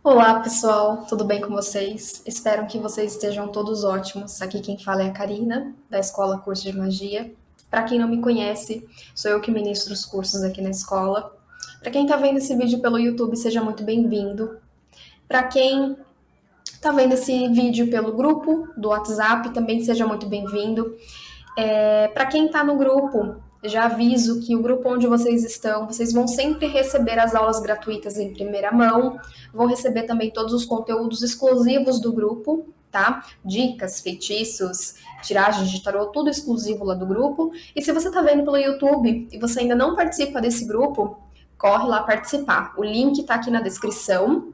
Olá, pessoal, tudo bem com vocês? Espero que vocês estejam todos ótimos. Aqui quem fala é a Karina, da Escola Curso de Magia. Para quem não me conhece, sou eu que ministro os cursos aqui na escola. Para quem está vendo esse vídeo pelo YouTube, seja muito bem-vindo. Para quem está vendo esse vídeo pelo grupo do WhatsApp, também seja muito bem-vindo. Para quem está no grupo, já aviso que o grupo onde vocês estão, vocês vão sempre receber as aulas gratuitas em primeira mão, vão receber também todos os conteúdos exclusivos do grupo, tá? Dicas, feitiços, tiragens de tarô, tudo exclusivo lá do grupo. E se você está vendo pelo YouTube e você ainda não participa desse grupo, corre lá participar. O link está aqui na descrição.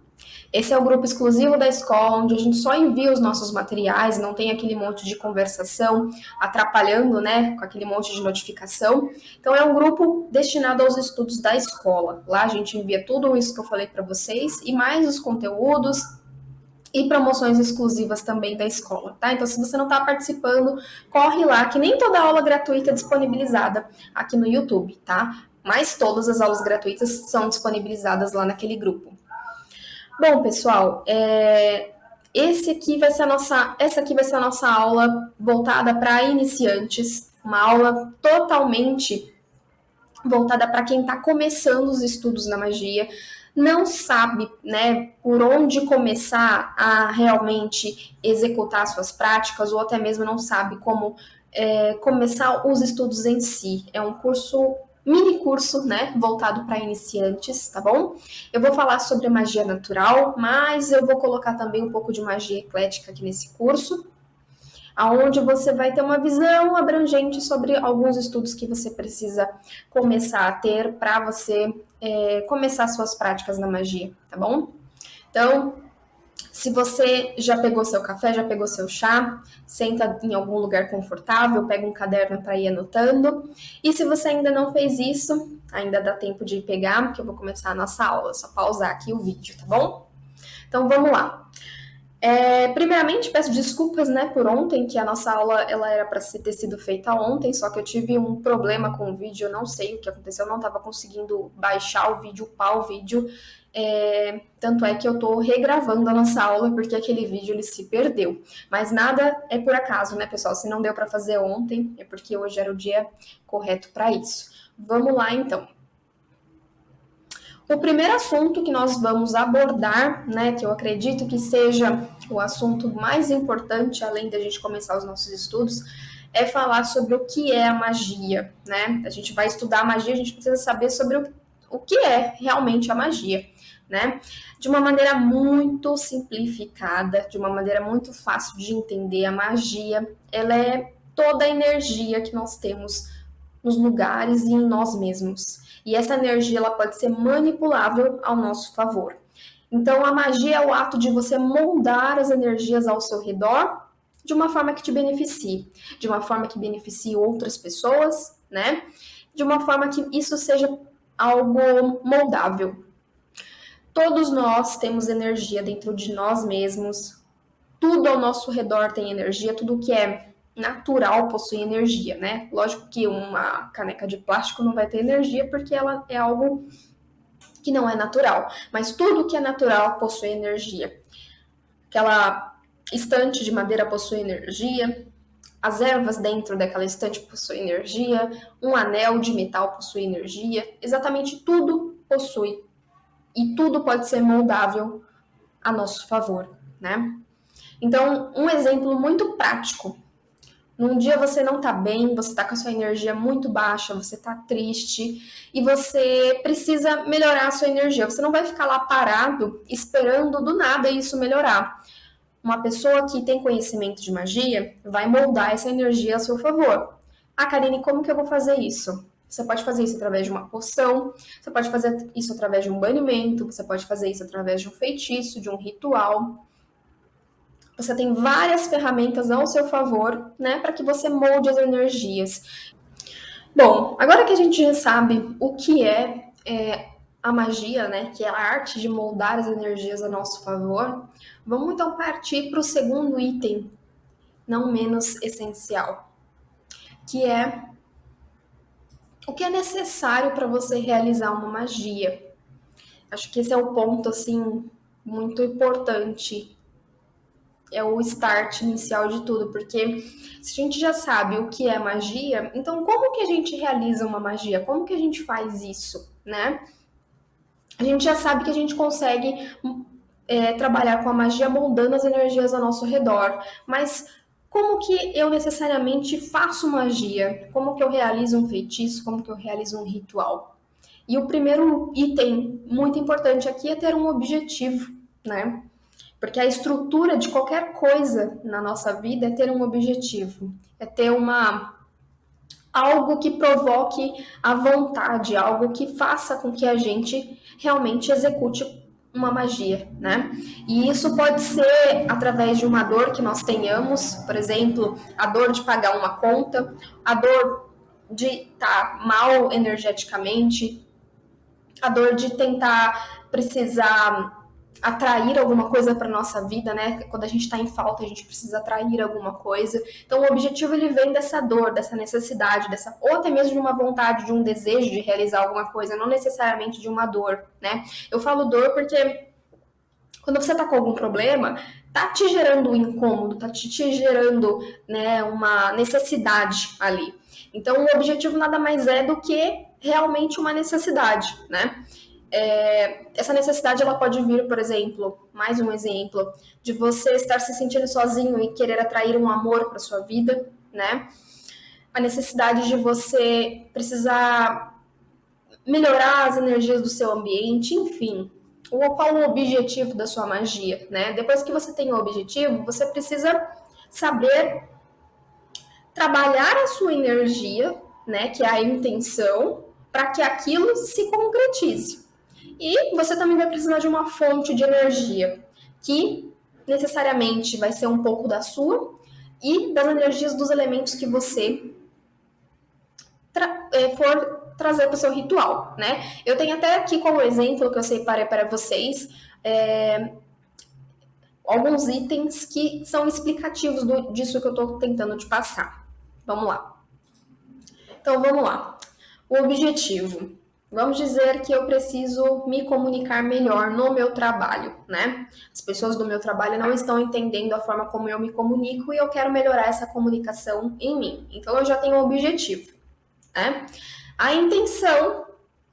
Esse é o grupo exclusivo da escola, onde a gente só envia os nossos materiais, não tem aquele monte de conversação atrapalhando, né, com aquele monte de notificação. Então, é um grupo destinado aos estudos da escola. Lá a gente envia tudo isso que eu falei para vocês e mais os conteúdos e promoções exclusivas também da escola, tá? Então, se você não está participando, corre lá, que nem toda aula gratuita é disponibilizada aqui no YouTube, tá? Mas todas as aulas gratuitas são disponibilizadas lá naquele grupo. Bom, pessoal, essa aqui vai ser a nossa aula voltada para iniciantes, uma aula totalmente voltada para quem está começando os estudos na magia, não sabe, né, por onde começar a realmente executar suas práticas, ou até mesmo não sabe como começar os estudos em si. É um curso mini curso, né, voltado para iniciantes, tá bom? Eu vou falar sobre a magia natural, mas eu vou colocar também um pouco de magia eclética aqui nesse curso, aonde você vai ter uma visão abrangente sobre alguns estudos que você precisa começar a ter para você começar suas práticas na magia, tá bom? Então, se você já pegou seu café, já pegou seu chá, senta em algum lugar confortável, pega um caderno para ir anotando. E se você ainda não fez isso, ainda dá tempo de pegar, porque eu vou começar a nossa aula. Só pausar aqui o vídeo, tá bom? Então vamos lá. Primeiramente, peço desculpas, né, por ontem, que a nossa aula ela era para ter sido feita ontem, só que eu tive um problema com o vídeo, eu não sei o que aconteceu, eu não estava conseguindo baixar o vídeo, upar o vídeo, tanto é que eu estou regravando a nossa aula porque aquele vídeo ele se perdeu. Mas nada é por acaso, né, pessoal? Se não deu para fazer ontem, é porque hoje era o dia correto para isso. Vamos lá, então. O primeiro assunto que nós vamos abordar, né, que eu acredito que seja o assunto mais importante, além da gente começar os nossos estudos, é falar sobre o que é a magia, né? A gente vai estudar a magia, a gente precisa saber sobre o que é realmente a magia, né? De uma maneira muito simplificada, de uma maneira muito fácil de entender, a magia, ela é toda a energia que nós temos nos lugares e em nós mesmos. E essa energia ela pode ser manipulável ao nosso favor. Então, a magia é o ato de você moldar as energias ao seu redor de uma forma que te beneficie, de uma forma que beneficie outras pessoas, né? De uma forma que isso seja algo moldável. Todos nós temos energia dentro de nós mesmos. Tudo ao nosso redor tem energia, tudo que é natural possui energia, né? Lógico que uma caneca de plástico não vai ter energia porque ela é algo que não é natural, mas tudo que é natural possui energia. Aquela estante de madeira possui energia, as ervas dentro daquela estante possuem energia, um anel de metal possui energia, exatamente tudo possui. E tudo pode ser moldável a nosso favor, né? Então, um exemplo muito prático. Num dia você não tá bem, você tá com a sua energia muito baixa, você tá triste e você precisa melhorar a sua energia. Você não vai ficar lá parado esperando do nada isso melhorar. Uma pessoa que tem conhecimento de magia vai moldar essa energia a seu favor. Ah, Karine, como que eu vou fazer isso? Você pode fazer isso através de uma poção, você pode fazer isso através de um banimento, você pode fazer isso através de um feitiço, de um ritual. Você tem várias ferramentas ao seu favor, né, para que você molde as energias. Bom, agora que a gente já sabe o que é a magia, né, que é a arte de moldar as energias a nosso favor, vamos então partir para o segundo item, não menos essencial, que é o que é necessário para você realizar uma magia. Acho que esse é o ponto, assim, muito importante. É o start inicial de tudo, porque se a gente já sabe o que é magia, então como que a gente realiza uma magia? Como que a gente faz isso, né? A gente já sabe que a gente consegue trabalhar com a magia moldando as energias ao nosso redor, mas como que eu necessariamente faço magia? Como que eu realizo um feitiço? Como que eu realizo um ritual? E o primeiro item muito importante aqui é ter um objetivo, né? Porque a estrutura de qualquer coisa na nossa vida é ter um objetivo, é ter algo que provoque a vontade, algo que faça com que a gente realmente execute uma magia, né? E isso pode ser através de uma dor que nós tenhamos, por exemplo, a dor de pagar uma conta, a dor de estar mal energeticamente, a dor de tentar precisar atrair alguma coisa para nossa vida, né? Quando a gente está em falta, a gente precisa atrair alguma coisa. Então, o objetivo ele vem dessa dor, dessa necessidade, ou até mesmo de uma vontade, de um desejo de realizar alguma coisa, não necessariamente de uma dor, né? Eu falo dor porque quando você está com algum problema, tá te gerando um incômodo, tá te gerando, né, uma necessidade ali. Então, o objetivo nada mais é do que realmente uma necessidade, né? Essa necessidade ela pode vir, por exemplo, mais um exemplo, de você estar se sentindo sozinho e querer atrair um amor para sua vida, né? A necessidade de você precisar melhorar as energias do seu ambiente, enfim. Qual o objetivo da sua magia, né? Depois que você tem o objetivo, você precisa saber trabalhar a sua energia, né? Que é a intenção, para que aquilo se concretize. E você também vai precisar de uma fonte de energia, que necessariamente vai ser um pouco da sua e das energias dos elementos que você for trazer para o seu ritual, né? Eu tenho até aqui como exemplo que eu separei para vocês alguns itens que são explicativos disso que eu estou tentando te passar. Vamos lá. Então, vamos lá. O objetivo. Vamos dizer que eu preciso me comunicar melhor no meu trabalho, né? As pessoas do meu trabalho não estão entendendo a forma como eu me comunico e eu quero melhorar essa comunicação em mim. Então, eu já tenho um objetivo, né? A intenção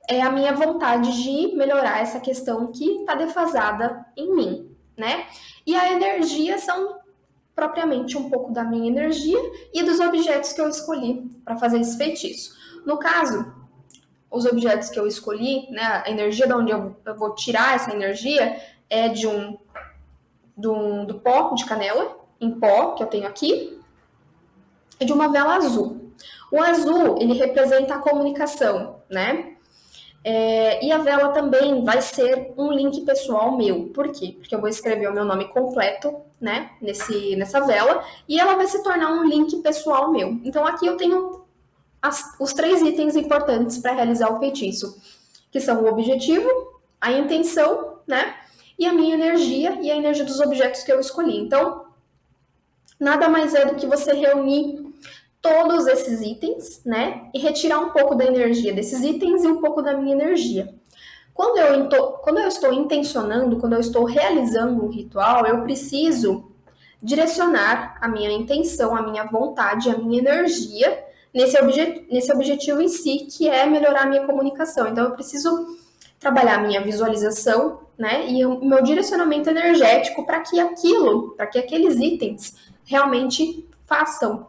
é a minha vontade de melhorar essa questão que está defasada em mim, né? E a energia são propriamente um pouco da minha energia e dos objetos que eu escolhi para fazer esse feitiço. No caso, os objetos que eu escolhi, né, a energia de onde eu vou tirar essa energia é do pó de canela, em pó, que eu tenho aqui, e de uma vela azul. O azul, ele representa a comunicação, né? E a vela também vai ser um link pessoal meu. Por quê? Porque eu vou escrever o meu nome completo, né, nessa vela, e ela vai se tornar um link pessoal meu. Então aqui eu tenho os 3 itens importantes para realizar o feitiço, que são o objetivo, a intenção, né, e a minha energia e a energia dos objetos que eu escolhi. Então, nada mais é do que você reunir todos esses itens, né, e retirar um pouco da energia desses itens e um pouco da minha energia. Quando eu estou intencionando, quando eu estou realizando um ritual, eu preciso direcionar a minha intenção, a minha vontade, a minha energia nesse objetivo em si, que é melhorar a minha comunicação. Então, eu preciso trabalhar a minha visualização, né, e o meu direcionamento energético para que aqueles itens realmente façam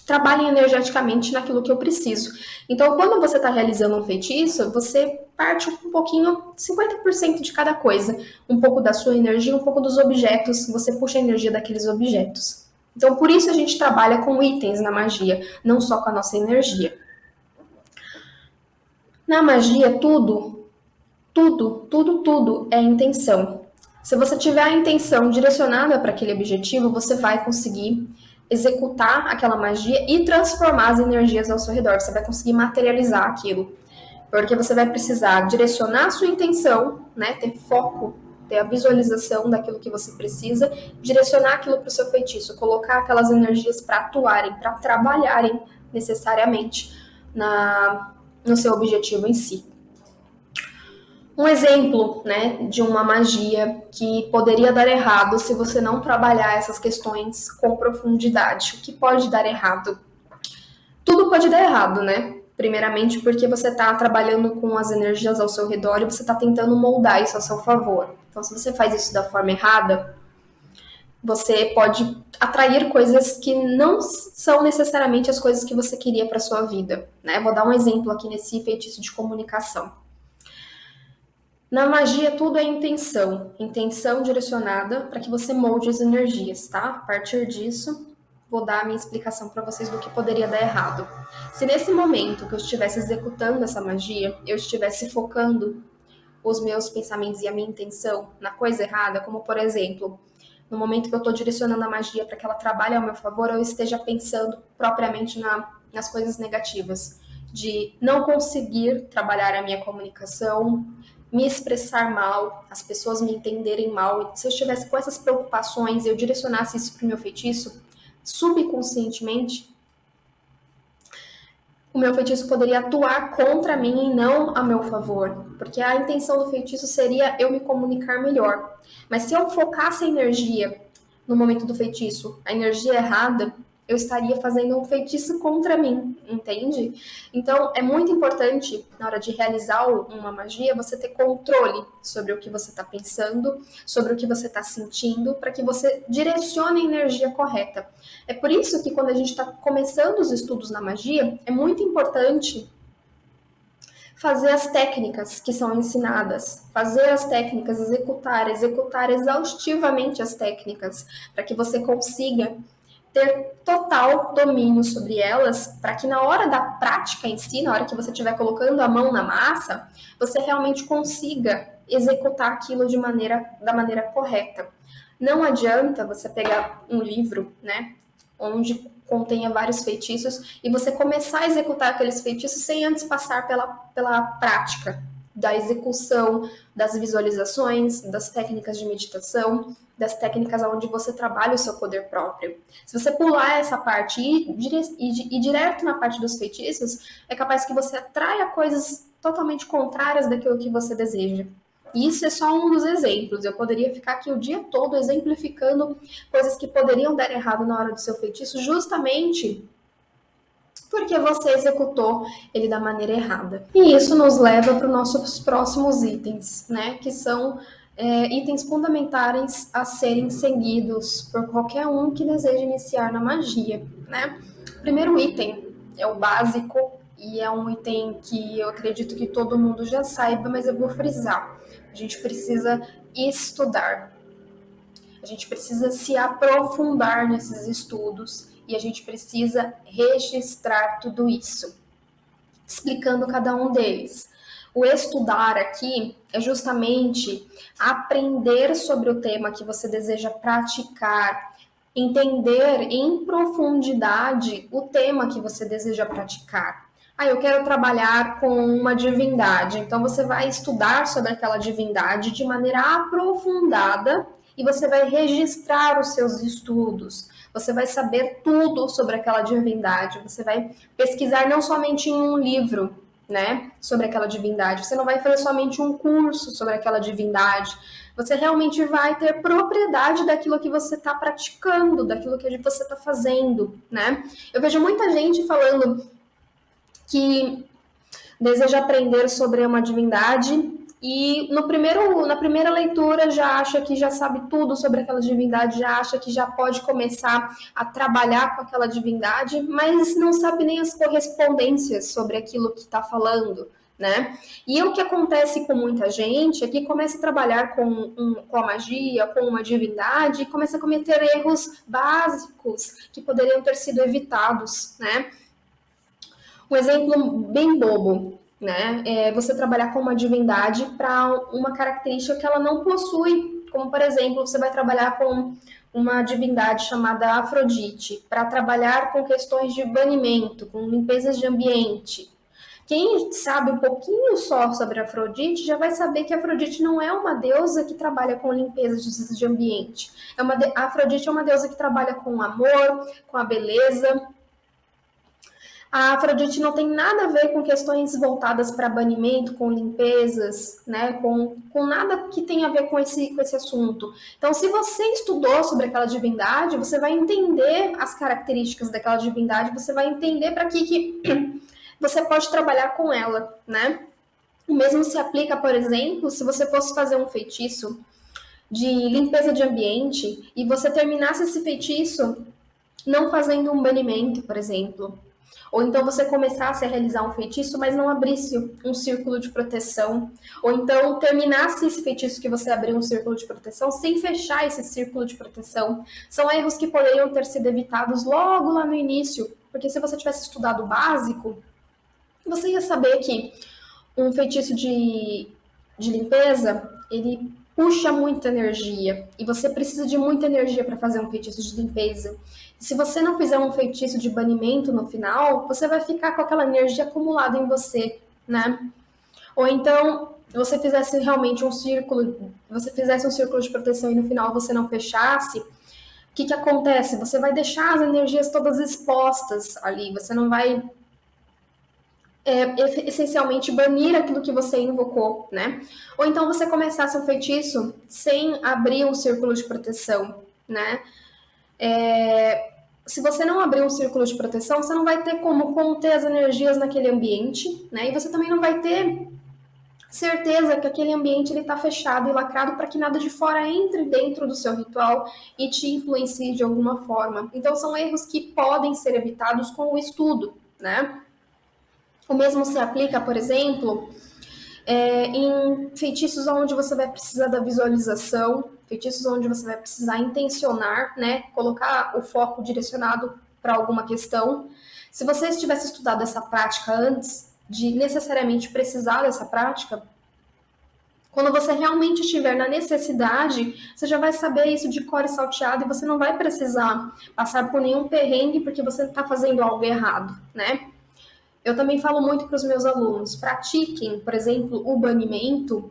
trabalhem energeticamente naquilo que eu preciso. Então, quando você está realizando um feitiço, você parte um pouquinho, 50% de cada coisa. Um pouco da sua energia, um pouco dos objetos, você puxa a energia daqueles objetos. Então, por isso a gente trabalha com itens na magia, não só com a nossa energia. Na magia, tudo é intenção. Se você tiver a intenção direcionada para aquele objetivo, você vai conseguir executar aquela magia e transformar as energias ao seu redor. Você vai conseguir materializar aquilo. Porque você vai precisar direcionar a sua intenção, né? Ter foco, ter a visualização daquilo que você precisa, direcionar aquilo para o seu feitiço, colocar aquelas energias para atuarem, para trabalharem necessariamente no seu objetivo em si. Um exemplo, né, de uma magia que poderia dar errado se você não trabalhar essas questões com profundidade. O que pode dar errado? Tudo pode dar errado, né? Primeiramente porque você está trabalhando com as energias ao seu redor e você está tentando moldar isso a seu favor. Então, se você faz isso da forma errada, você pode atrair coisas que não são necessariamente as coisas que você queria para sua vida, né? Vou dar um exemplo aqui nesse feitiço de comunicação. Na magia, tudo é intenção. Intenção direcionada para que você molde as energias, tá? A partir disso, vou dar a minha explicação para vocês do que poderia dar errado. Se nesse momento que eu estivesse executando essa magia, eu estivesse focando os meus pensamentos e a minha intenção na coisa errada, como por exemplo, no momento que eu estou direcionando a magia para que ela trabalhe ao meu favor, eu esteja pensando propriamente nas coisas negativas, de não conseguir trabalhar a minha comunicação, me expressar mal, as pessoas me entenderem mal. Se eu estivesse com essas preocupações e eu direcionasse isso para o meu feitiço, subconscientemente, o meu feitiço poderia atuar contra mim e não a meu favor, porque a intenção do feitiço seria eu me comunicar melhor. Mas se eu focasse a energia no momento do feitiço, a energia errada, eu estaria fazendo um feitiço contra mim, entende? Então, é muito importante, na hora de realizar uma magia, você ter controle sobre o que você está pensando, sobre o que você está sentindo, para que você direcione a energia correta. É por isso que quando a gente está começando os estudos na magia, é muito importante fazer as técnicas que são ensinadas, fazer as técnicas, executar exaustivamente as técnicas, para que você consiga ter total domínio sobre elas, para que na hora da prática em si, na hora que você estiver colocando a mão na massa, você realmente consiga executar aquilo da maneira correta. Não adianta você pegar um livro, né, onde contenha vários feitiços e você começar a executar aqueles feitiços sem antes passar pela prática da execução, das visualizações, das técnicas de meditação, das técnicas onde você trabalha o seu poder próprio. Se você pular essa parte e ir direto na parte dos feitiços, é capaz que você atraia coisas totalmente contrárias daquilo que você deseja. E isso é só um dos exemplos. Eu poderia ficar aqui o dia todo exemplificando coisas que poderiam dar errado na hora do seu feitiço, justamente porque você executou ele da maneira errada. E isso nos leva para os nossos próximos itens, né? Que são itens fundamentais a serem seguidos por qualquer um que deseja iniciar na magia, né? O primeiro item é o básico e é um item que eu acredito que todo mundo já saiba, mas eu vou frisar. A gente precisa estudar. A gente precisa se aprofundar nesses estudos e a gente precisa registrar tudo isso, explicando cada um deles. O estudar aqui é justamente aprender sobre o tema que você deseja praticar, entender em profundidade o tema que você deseja praticar. Eu quero trabalhar com uma divindade, então você vai estudar sobre aquela divindade de maneira aprofundada e você vai registrar os seus estudos. Você vai saber tudo sobre aquela divindade, você vai pesquisar não somente em um livro, né, sobre aquela divindade, você não vai fazer somente um curso sobre aquela divindade, você realmente vai ter propriedade daquilo que você está praticando, daquilo que você está fazendo, né? Eu vejo muita gente falando que deseja aprender sobre uma divindade e na primeira leitura já acha que já sabe tudo sobre aquela divindade, já acha que já pode começar a trabalhar com aquela divindade, mas não sabe nem as correspondências sobre aquilo que está falando, né? E o que acontece com muita gente é que começa a trabalhar com a magia, com uma divindade, e começa a cometer erros básicos que poderiam ter sido evitados, né? Um exemplo bem bobo, né? É você trabalhar com uma divindade para uma característica que ela não possui. Como, por exemplo, você vai trabalhar com uma divindade chamada Afrodite para trabalhar com questões de banimento, com limpezas de ambiente. Quem sabe um pouquinho só sobre Afrodite já vai saber que Afrodite não é uma deusa que trabalha com limpeza de ambiente. Afrodite é uma deusa que trabalha com o amor, com a beleza. A Afrodite não tem nada a ver com questões voltadas para banimento, com limpezas, né? Com nada que tenha a ver com esse assunto. Então, se você estudou sobre aquela divindade, você vai entender as características daquela divindade, você vai entender para que você pode trabalhar com ela, né? O mesmo se aplica, por exemplo, se você fosse fazer um feitiço de limpeza de ambiente e você terminasse esse feitiço não fazendo um banimento, por exemplo. Ou então você começasse a realizar um feitiço, mas não abrisse um círculo de proteção. Ou então terminasse esse feitiço que você abriu um círculo de proteção sem fechar esse círculo de proteção. São erros que poderiam ter sido evitados logo lá no início. Porque se você tivesse estudado o básico, você ia saber que um feitiço de limpeza, ele puxa muita energia. E você precisa de muita energia para fazer um feitiço de limpeza. E se você não fizer um feitiço de banimento no final, você vai ficar com aquela energia acumulada em você, né? Ou então, você fizesse realmente um círculo, você fizesse um círculo de proteção e no final você não fechasse, o que acontece? Você vai deixar as energias todas expostas ali, você não vai essencialmente banir aquilo que você invocou, né? Ou então você começasse um feitiço sem abrir um círculo de proteção, né? Se você não abrir um círculo de proteção, você não vai ter como conter as energias naquele ambiente, né? E você também não vai ter certeza que aquele ambiente ele está fechado e lacrado para que nada de fora entre dentro do seu ritual e te influencie de alguma forma. Então são erros que podem ser evitados com o estudo, né? O mesmo se aplica, por exemplo, em feitiços onde você vai precisar da visualização, feitiços onde você vai precisar intencionar, né? Colocar o foco direcionado para alguma questão. Se você tivesse estudado essa prática antes de necessariamente precisar dessa prática, quando você realmente estiver na necessidade, você já vai saber isso de cor e salteado e você não vai precisar passar por nenhum perrengue porque você está fazendo algo errado, né? Eu também falo muito para os meus alunos, pratiquem, por exemplo, o banimento,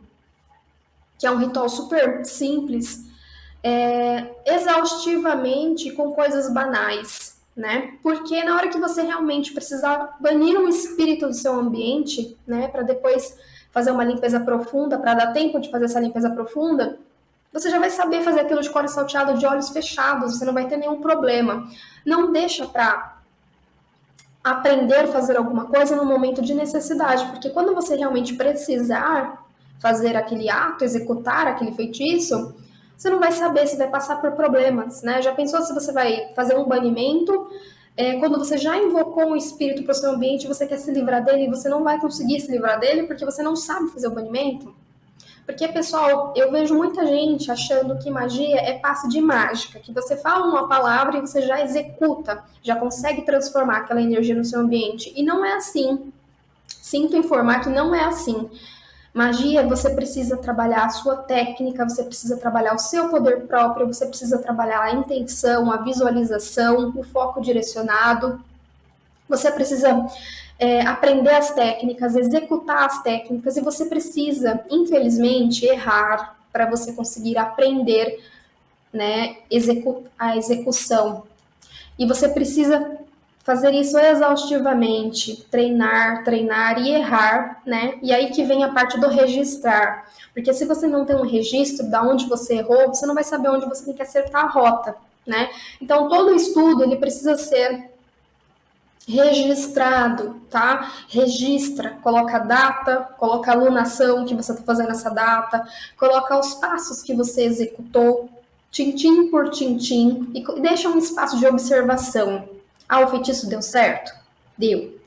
que é um ritual super simples, exaustivamente com coisas banais, né? Porque na hora que você realmente precisar banir um espírito do seu ambiente, né, para depois fazer uma limpeza profunda, para dar tempo de fazer essa limpeza profunda, você já vai saber fazer aquilo de cor e salteado de olhos fechados, você não vai ter nenhum problema. Não deixa para aprender a fazer alguma coisa no momento de necessidade, porque quando você realmente precisar fazer aquele ato, executar aquele feitiço, você não vai saber se vai passar por problemas, né? Já pensou se você vai fazer um banimento, quando você já invocou um espírito para o seu ambiente, você quer se livrar dele e você não vai conseguir se livrar dele porque você não sabe fazer o banimento? Porque, pessoal, eu vejo muita gente achando que magia é passe de mágica, que você fala uma palavra e você já executa, já consegue transformar aquela energia no seu ambiente. E não é assim. Sinto informar que não é assim. Magia, você precisa trabalhar a sua técnica, você precisa trabalhar o seu poder próprio, você precisa trabalhar a intenção, a visualização, o foco direcionado. Você precisa aprender as técnicas, executar as técnicas, e você precisa, infelizmente, errar para você conseguir aprender, né, a execução. E você precisa fazer isso exaustivamente, treinar, treinar e errar, né? E aí que vem a parte do registrar. Porque se você não tem um registro de onde você errou, você não vai saber onde você tem que acertar a rota, né? Então, todo estudo, ele precisa ser registrado, tá? Registra, coloca a data, coloca a alunação que você está fazendo essa data, coloca os passos que você executou, tintim por tintim, e deixa um espaço de observação. Ah, o feitiço deu certo? Deu.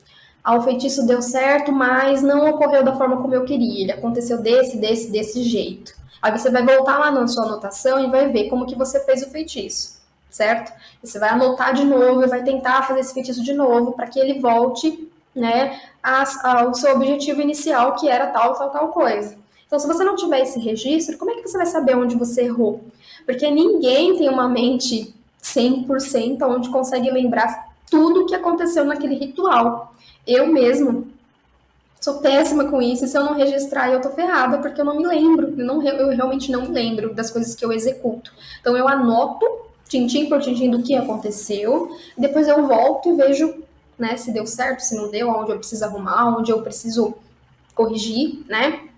Ah, o feitiço deu certo, mas não ocorreu da forma como eu queria. Ele aconteceu desse jeito. Aí você vai voltar lá na sua anotação e vai ver como que você fez o feitiço, certo? Você vai anotar de novo e vai tentar fazer esse feitiço de novo para que ele volte, né, ao seu objetivo inicial, que era tal coisa. Então, se você não tiver esse registro, como é que você vai saber onde você errou? Porque ninguém tem uma mente 100% onde consegue lembrar tudo o que aconteceu naquele ritual. Eu mesmo sou péssima com isso, e se eu não registrar, eu tô ferrada, porque eu não me lembro, eu realmente não me lembro das coisas que eu executo. Então eu anoto, tintim por tintim, do que aconteceu, depois eu volto e vejo, né, se deu certo, se não deu, onde eu preciso arrumar, onde eu preciso corrigir, né?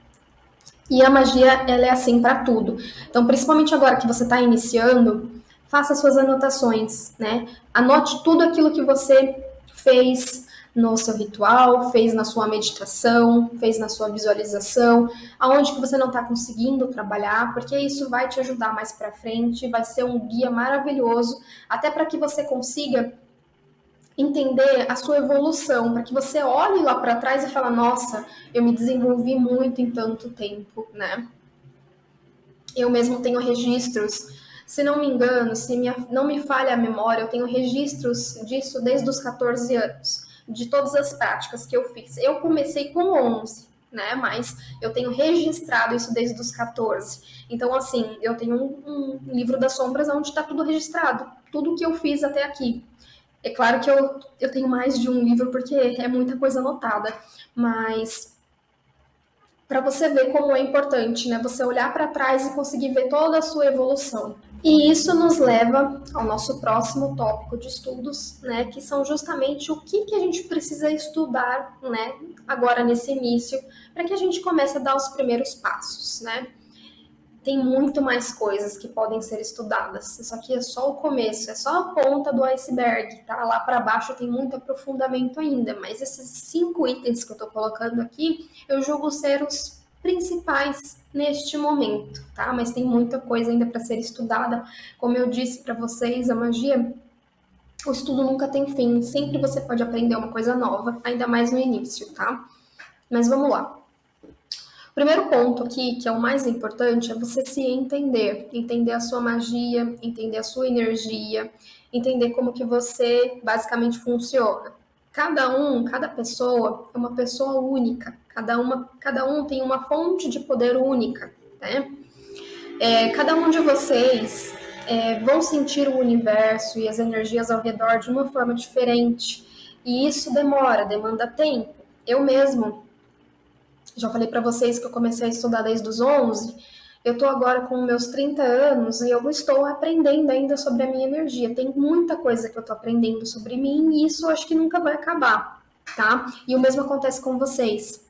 E a magia, ela é assim para tudo. Então, principalmente agora que você está iniciando, faça suas anotações, né? Anote tudo aquilo que você fez no seu ritual, fez na sua meditação, fez na sua visualização, aonde que você não está conseguindo trabalhar, porque isso vai te ajudar mais para frente, vai ser um guia maravilhoso, até para que você consiga entender a sua evolução, para que você olhe lá para trás e fale, nossa, eu me desenvolvi muito em tanto tempo, né? Eu mesmo tenho registros, se não me engano, não me falha a memória, eu tenho registros disso desde os 14 anos, de todas as práticas que eu fiz. Eu comecei com 11, né? Mas eu tenho registrado isso desde os 14. Então, assim, eu tenho um livro das sombras onde está tudo registrado, tudo que eu fiz até aqui. É claro que eu tenho mais de um livro porque é muita coisa anotada, mas para você ver como é importante, né? Você olhar para trás e conseguir ver toda a sua evolução. E isso nos leva ao nosso próximo tópico de estudos, né? Que são justamente o que a gente precisa estudar, né? Agora nesse início, para que a gente comece a dar os primeiros passos, né? Tem muito mais coisas que podem ser estudadas. Isso aqui é só o começo, é só a ponta do iceberg, tá? Lá para baixo tem muito aprofundamento ainda, mas esses 5 itens que eu tô colocando aqui, eu julgo ser os principais neste momento, tá? Mas tem muita coisa ainda para ser estudada. Como eu disse para vocês, a magia, o estudo nunca tem fim, sempre você pode aprender uma coisa nova, ainda mais no início, tá? Mas vamos lá. O primeiro ponto aqui, que é o mais importante, é você se entender, entender a sua magia, entender a sua energia, entender como que você basicamente funciona. Cada pessoa é uma pessoa única, cada um tem uma fonte de poder única, né? Cada um de vocês vão sentir o universo e as energias ao redor de uma forma diferente, e isso demanda tempo. Eu mesmo já falei para vocês que eu comecei a estudar desde os 11. Eu estou agora com meus 30 anos e eu estou aprendendo ainda sobre a minha energia. Tem muita coisa que eu estou aprendendo sobre mim e isso eu acho que nunca vai acabar, tá? E o mesmo acontece com vocês.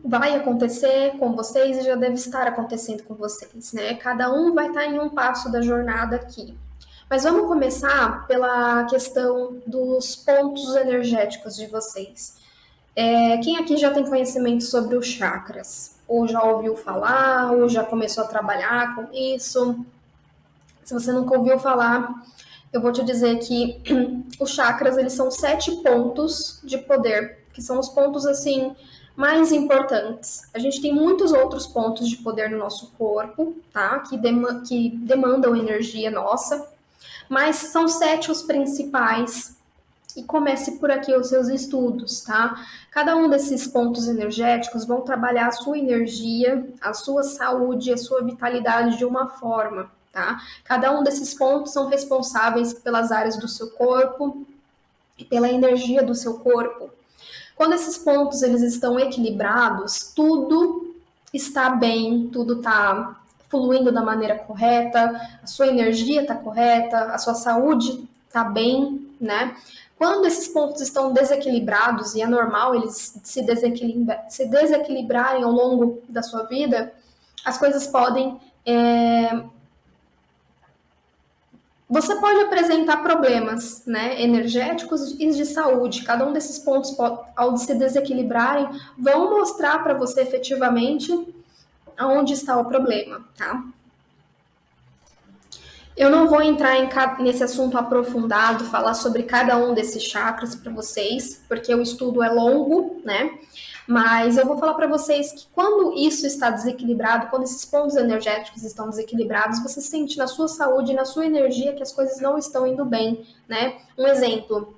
Vai acontecer com vocês e já deve estar acontecendo com vocês, né? Cada um vai estar em um passo da jornada aqui. Mas vamos começar pela questão dos pontos energéticos de vocês. Quem aqui já tem conhecimento sobre os chakras? Ou já ouviu falar, ou já começou a trabalhar com isso? Se você nunca ouviu falar, eu vou te dizer que os chakras, eles são 7 pontos de poder, que são os pontos, assim, mais importantes. A gente tem muitos outros pontos de poder no nosso corpo, tá? Que demandam energia nossa, mas são 7 os principais e comece por aqui os seus estudos, tá? Cada um desses pontos energéticos vão trabalhar a sua energia, a sua saúde, a sua vitalidade de uma forma, tá? Cada um desses pontos são responsáveis pelas áreas do seu corpo e pela energia do seu corpo. Quando esses pontos eles estão equilibrados, tudo está bem, tudo está fluindo da maneira correta, a sua energia está correta, a sua saúde está bem, né? Quando esses pontos estão desequilibrados, e é normal eles se desequilibrarem ao longo da sua vida, as coisas podem. Você pode apresentar problemas, né, energéticos e de saúde. Cada um desses pontos, ao se desequilibrarem, vão mostrar para você efetivamente aonde está o problema, tá? Eu não vou entrar nesse assunto aprofundado, falar sobre cada um desses chakras para vocês, porque o estudo é longo, né? Mas eu vou falar para vocês que quando isso está desequilibrado, quando esses pontos energéticos estão desequilibrados, você sente na sua saúde, na sua energia que as coisas não estão indo bem, né? Um exemplo,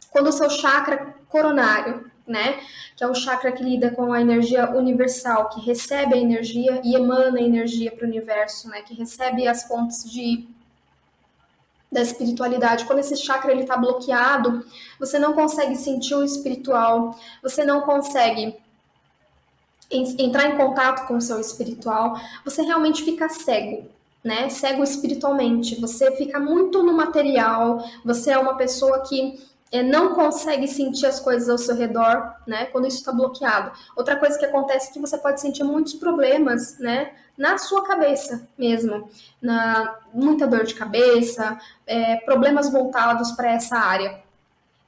quando o seu chakra coronário, né, que é o chakra que lida com a energia universal, que recebe a energia e emana a energia para o universo, né, que recebe as fontes da espiritualidade. Quando esse chakra ele está bloqueado, você não consegue sentir o espiritual, você não consegue entrar em contato com o seu espiritual, você realmente fica cego, né? Cego espiritualmente. Você fica muito no material, você é uma pessoa que não consegue sentir as coisas ao seu redor, né? Quando isso está bloqueado. Outra coisa que acontece é que você pode sentir muitos problemas, né? Na sua cabeça mesmo, muita dor de cabeça, problemas voltados para essa área.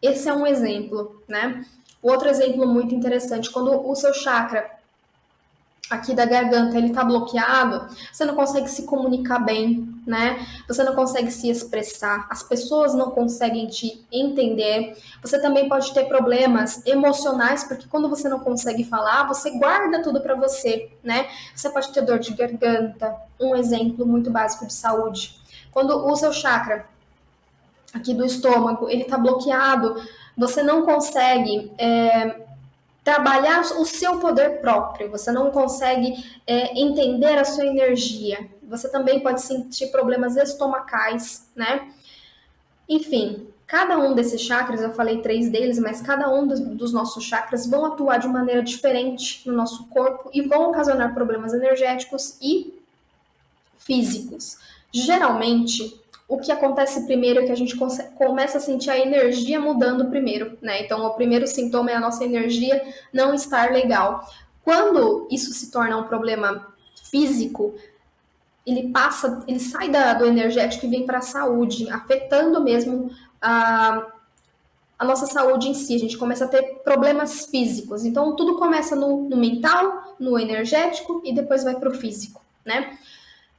Esse é um exemplo, né? Outro exemplo muito interessante, quando o seu chakra aqui da garganta ele tá bloqueado, você não consegue se comunicar bem, né? Você não consegue se expressar, as pessoas não conseguem te entender. Você também pode ter problemas emocionais, porque quando você não consegue falar, você guarda tudo para você, né? Você pode ter dor de garganta, um exemplo muito básico de saúde. Quando o seu chakra aqui do estômago, ele tá bloqueado, você não consegue trabalhar o seu poder próprio, você não consegue entender a sua energia. Você também pode sentir problemas estomacais, né? Enfim, cada um desses chakras, eu falei 3 deles, mas cada um dos nossos chakras vão atuar de maneira diferente no nosso corpo e vão ocasionar problemas energéticos e físicos. Geralmente, o que acontece primeiro é que a gente começa a sentir a energia mudando primeiro, né? Então, o primeiro sintoma é a nossa energia não estar legal. Quando isso se torna um problema físico, ele sai do energético e vem para a saúde, afetando mesmo a nossa saúde em si. A gente começa a ter problemas físicos. Então, tudo começa no mental, no energético e depois vai para o físico, né?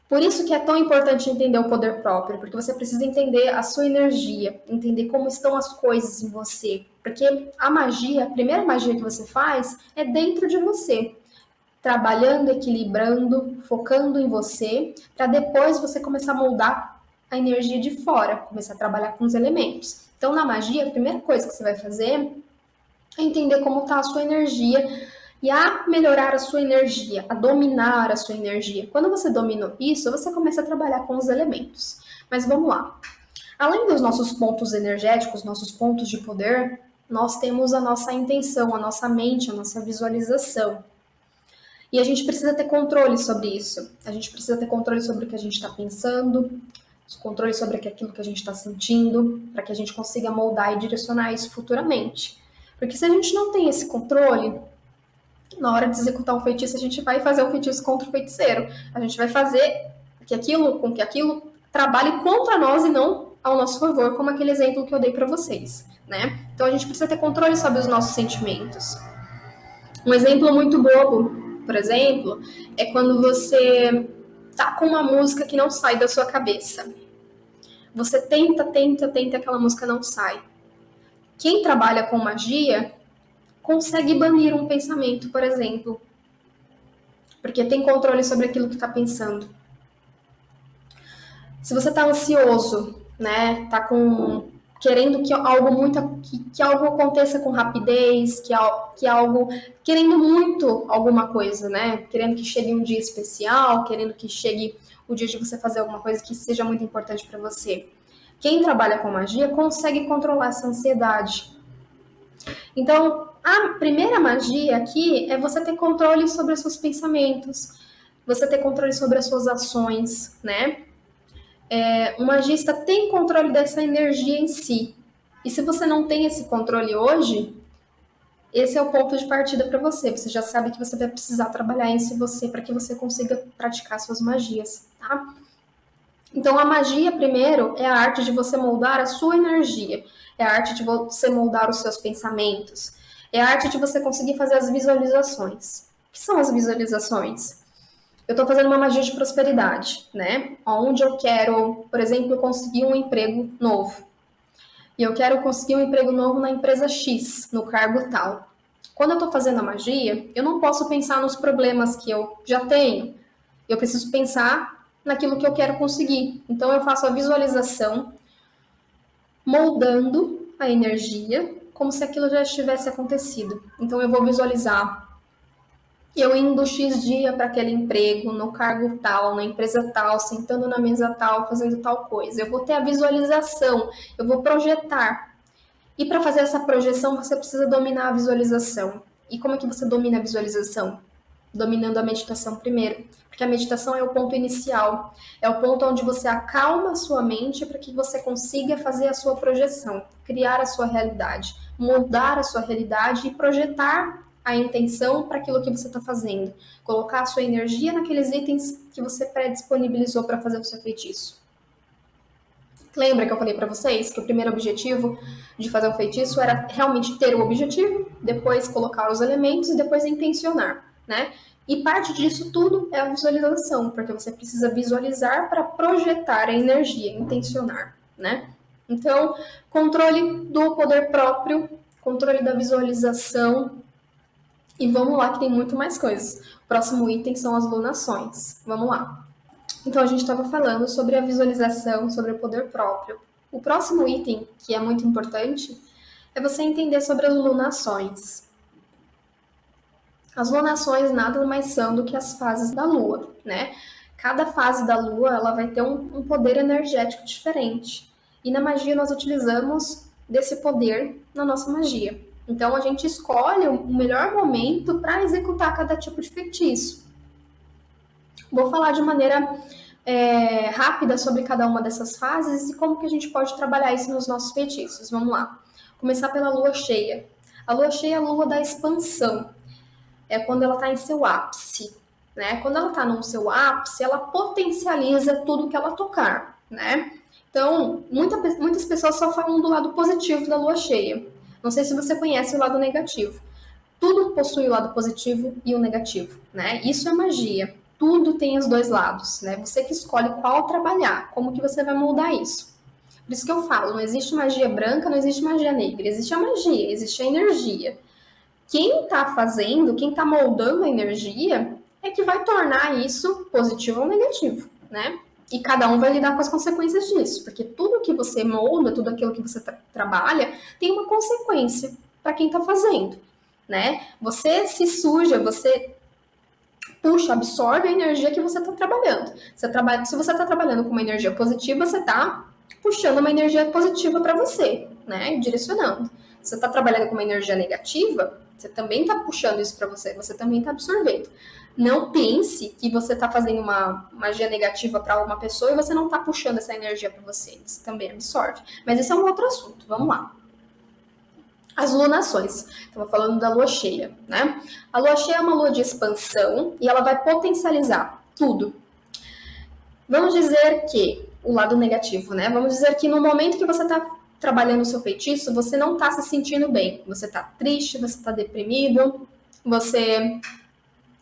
Por isso que é tão importante entender o poder próprio, porque você precisa entender a sua energia, entender como estão as coisas em você. Porque a magia, a primeira magia que você faz é dentro de você, trabalhando, equilibrando, focando em você, para depois você começar a moldar a energia de fora, começar a trabalhar com os elementos. Então, na magia, a primeira coisa que você vai fazer é entender como está a sua energia e a melhorar a sua energia, a dominar a sua energia. Quando você domina isso, você começa a trabalhar com os elementos. Mas vamos lá. Além dos nossos pontos energéticos, nossos pontos de poder, nós temos a nossa intenção, a nossa mente, a nossa visualização. E a gente precisa ter controle sobre isso. A gente precisa ter controle sobre o que a gente está pensando, controle sobre aquilo que a gente está sentindo, para que a gente consiga moldar e direcionar isso futuramente. Porque se a gente não tem esse controle, na hora de executar um feitiço, a gente vai fazer um feitiço contra o feiticeiro. A gente vai fazer com que aquilo trabalhe contra nós e não ao nosso favor, como aquele exemplo que eu dei para vocês, né? Então a gente precisa ter controle sobre os nossos sentimentos. Um exemplo muito bobo, por exemplo, é quando você tá com uma música que não sai da sua cabeça. Você tenta, aquela música não sai. Quem trabalha com magia consegue banir um pensamento, por exemplo, porque tem controle sobre aquilo que está pensando. Se você está ansioso, né, tá querendo que algo aconteça com rapidez, que algo querendo muito alguma coisa, né, querendo que chegue um dia especial, querendo que chegue o dia de você fazer alguma coisa que seja muito importante para você. Quem trabalha com magia consegue controlar essa ansiedade. Então, a primeira magia aqui é você ter controle sobre os seus pensamentos, você ter controle sobre as suas ações, né? O magista tem controle dessa energia em si. E se você não tem esse controle hoje, esse é o ponto de partida para você. Você já sabe que você vai precisar trabalhar isso em você para que você consiga praticar suas magias, tá? Então, a magia, primeiro, é a arte de você moldar a sua energia. É a arte de você moldar os seus pensamentos. É a arte de você conseguir fazer as visualizações. O que são as visualizações? Eu estou fazendo uma magia de prosperidade, né? Onde eu quero, por exemplo, conseguir um emprego novo. E eu quero conseguir um emprego novo na empresa X, no cargo tal. Quando eu estou fazendo a magia, eu não posso pensar nos problemas que eu já tenho. Eu preciso pensar naquilo que eu quero conseguir. Então eu faço a visualização, moldando a energia como se aquilo já tivesse acontecido. Então eu vou visualizar eu indo X dia para aquele emprego, no cargo tal, na empresa tal, sentando na mesa tal, fazendo tal coisa. Eu vou ter a visualização, eu vou projetar. E para fazer essa projeção, você precisa dominar a visualização. E como é que você domina a visualização? Dominando a meditação primeiro. Porque a meditação é o ponto inicial, é o ponto onde você acalma a sua mente para que você consiga fazer a sua projeção, criar a sua realidade, mudar a sua realidade e projetar a intenção para aquilo que você está fazendo, colocar a sua energia naqueles itens que você pré-disponibilizou para fazer o seu feitiço. Lembra que eu falei para vocês que o primeiro objetivo de fazer um feitiço era realmente ter o objetivo, depois colocar os elementos e depois intencionar, né? E parte disso tudo é a visualização, porque você precisa visualizar para projetar a energia, intencionar, né? Então, controle do poder próprio, controle da visualização. E vamos lá que tem muito mais coisas. O próximo item são as lunações. Vamos lá. Então, a gente estava falando sobre a visualização, sobre o poder próprio. O próximo item, que é muito importante, é você entender sobre as lunações. As lunações nada mais são do que as fases da Lua, né? Cada fase da Lua ela vai ter um poder energético diferente. E na magia nós utilizamos desse poder na nossa magia. Então a gente escolhe o melhor momento para executar cada tipo de feitiço. Vou falar de maneira rápida sobre cada uma dessas fases e como que a gente pode trabalhar isso nos nossos feitiços. Vamos lá. Começar pela lua cheia. A lua cheia é a lua da expansão. É quando ela está em seu ápice, né? Quando ela está no seu ápice, ela potencializa tudo que ela tocar, né? Então, muitas pessoas só falam do lado positivo da lua cheia. Não sei se você conhece o lado negativo. Tudo possui o lado positivo e o negativo, né? Isso é magia. Tudo tem os dois lados, né? Você que escolhe qual trabalhar, como que você vai moldar isso. Por isso que eu falo, não existe magia branca, não existe magia negra. Existe a magia, existe a energia. Quem está fazendo, quem está moldando a energia, é que vai tornar isso positivo ou negativo, né? E cada um vai lidar com as consequências disso, porque tudo que você molda, tudo aquilo que você trabalha, tem uma consequência para quem está fazendo, né? Você se suja, você puxa, absorve a energia que você está trabalhando. Se você está trabalhando com uma energia positiva, você está puxando uma energia positiva para você, né? Direcionando. Se você está trabalhando com uma energia negativa, você também está puxando isso para você, você também está absorvendo. Não pense que você está fazendo uma magia negativa para uma pessoa e você não está puxando essa energia para você. Você também absorve. Mas esse é um outro assunto. Vamos lá. As lunações. Estava falando da lua cheia, né? A lua cheia é uma lua de expansão e ela vai potencializar tudo. Vamos dizer que o lado negativo, né? Vamos dizer que no momento que você está trabalhando o seu feitiço, você não está se sentindo bem. Você está triste, você está deprimido, você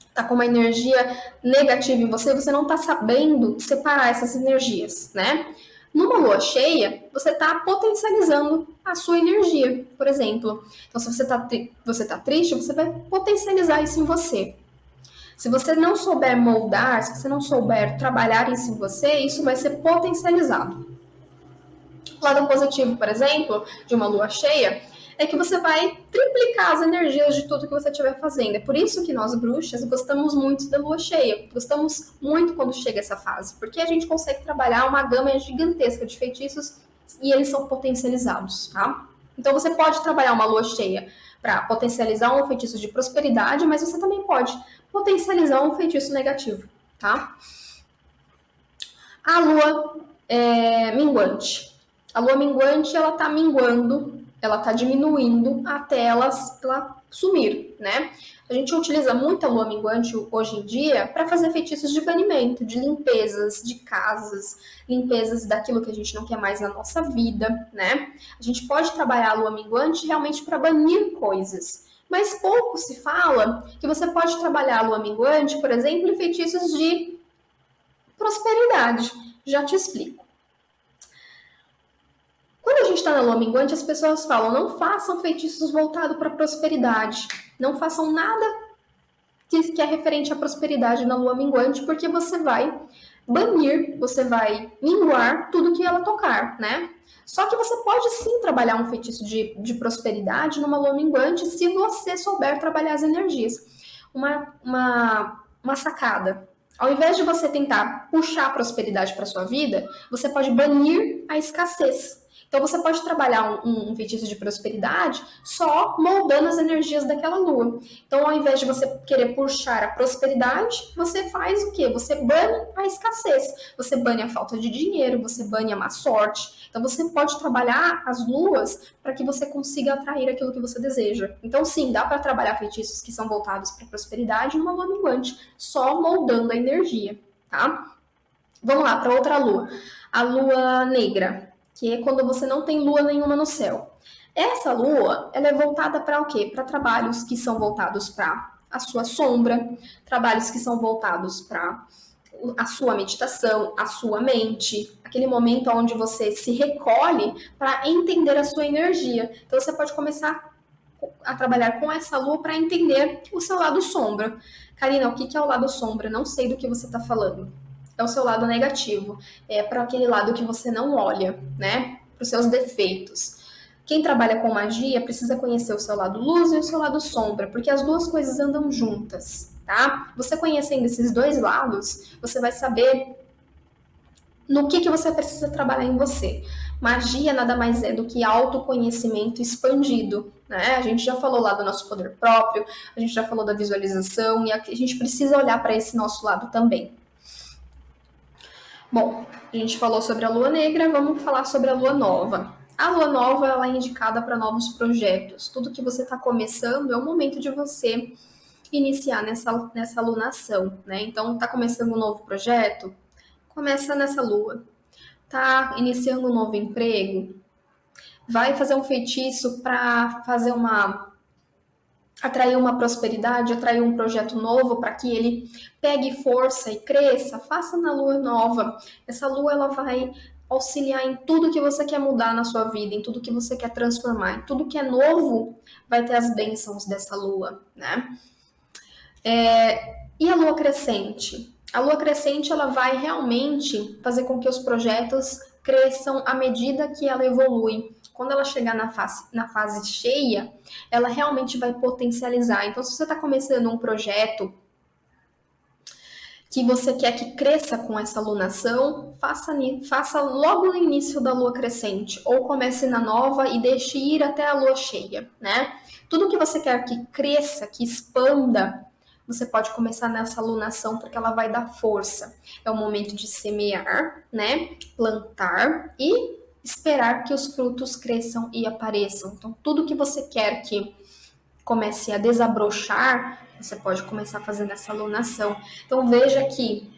está com uma energia negativa em você, você não está sabendo separar essas energias, né? Numa lua cheia, você está potencializando a sua energia, por exemplo. Então, se você tá triste, você vai potencializar isso em você. Se você não souber moldar, se você não souber trabalhar isso em você, isso vai ser potencializado. O lado positivo, por exemplo, de uma lua cheia, é que você vai triplicar as energias de tudo que você estiver fazendo. É por isso que nós, bruxas, gostamos muito da lua cheia. Gostamos muito quando chega essa fase, porque a gente consegue trabalhar uma gama gigantesca de feitiços e eles são potencializados, tá? Então você pode trabalhar uma lua cheia para potencializar um feitiço de prosperidade, mas você também pode potencializar um feitiço negativo, tá? A lua minguante. A lua minguante, ela tá minguando, ela tá diminuindo até ela sumir, né? A gente utiliza muito a lua minguante hoje em dia para fazer feitiços de banimento, de limpezas de casas, limpezas daquilo que a gente não quer mais na nossa vida, né? A gente pode trabalhar a lua minguante realmente para banir coisas. Mas pouco se fala que você pode trabalhar a lua minguante, por exemplo, em feitiços de prosperidade. Já te explico. Quando a gente está na lua minguante, as pessoas falam, não façam feitiços voltados para prosperidade. Não façam nada que é referente à prosperidade na lua minguante, porque você vai banir, você vai minguar tudo que ela tocar, né? Só que você pode sim trabalhar um feitiço de prosperidade numa lua minguante se você souber trabalhar as energias. Uma sacada. Ao invés de você tentar puxar a prosperidade para sua vida, você pode banir a escassez. Então você pode trabalhar um feitiço de prosperidade só moldando as energias daquela lua. Então, ao invés de você querer puxar a prosperidade, você faz o quê? Você bane a escassez, você bane a falta de dinheiro, você bane a má sorte. Então, você pode trabalhar as luas para que você consiga atrair aquilo que você deseja. Então, sim, dá para trabalhar feitiços que são voltados para a prosperidade numa lua minguante, só moldando a energia, tá? Vamos lá, para outra lua. A lua negra, que é quando você não tem lua nenhuma no céu. Essa lua, ela é voltada para o quê? Para trabalhos que são voltados para a sua sombra, trabalhos que são voltados para a sua meditação, a sua mente, aquele momento onde você se recolhe para entender a sua energia. Então você pode começar a trabalhar com essa lua para entender o seu lado sombra. Karina, o que é o lado sombra? Não sei do que você está falando. É o seu lado negativo, é para aquele lado que você não olha, né? Para os seus defeitos. Quem trabalha com magia precisa conhecer o seu lado luz e o seu lado sombra, porque as duas coisas andam juntas, tá? Você conhecendo esses dois lados, você vai saber no que você precisa trabalhar em você. Magia nada mais é do que autoconhecimento expandido, né? A gente já falou lá do nosso poder próprio, a gente já falou da visualização e a gente precisa olhar para esse nosso lado também. Bom, a gente falou sobre a lua negra, vamos falar sobre a lua nova. A lua nova ela é indicada para novos projetos. Tudo que você está começando é o momento de você iniciar nessa lunação, né? Então, está começando um novo projeto? Começa nessa lua. Tá iniciando um novo emprego? Vai fazer um feitiço para fazer atrair uma prosperidade, atrair um projeto novo para que ele pegue força e cresça, faça na lua nova. Essa lua ela vai auxiliar em tudo que você quer mudar na sua vida, em tudo que você quer transformar, em tudo que é novo, vai ter as bênçãos dessa lua, né? E a lua crescente? A lua crescente ela vai realmente fazer com que os projetos cresçam à medida que ela evolui. Quando ela chegar na fase cheia, ela realmente vai potencializar. Então, se você está começando um projeto que você quer que cresça com essa lunação, faça logo no início da lua crescente, ou comece na nova e deixe ir até a lua cheia, né? Tudo que você quer que cresça, que expanda, você pode começar nessa lunação porque ela vai dar força. É o momento de semear, né? Plantar e esperar que os frutos cresçam e apareçam. Então, tudo que você quer que comece a desabrochar, você pode começar fazendo essa lunação. Então, veja que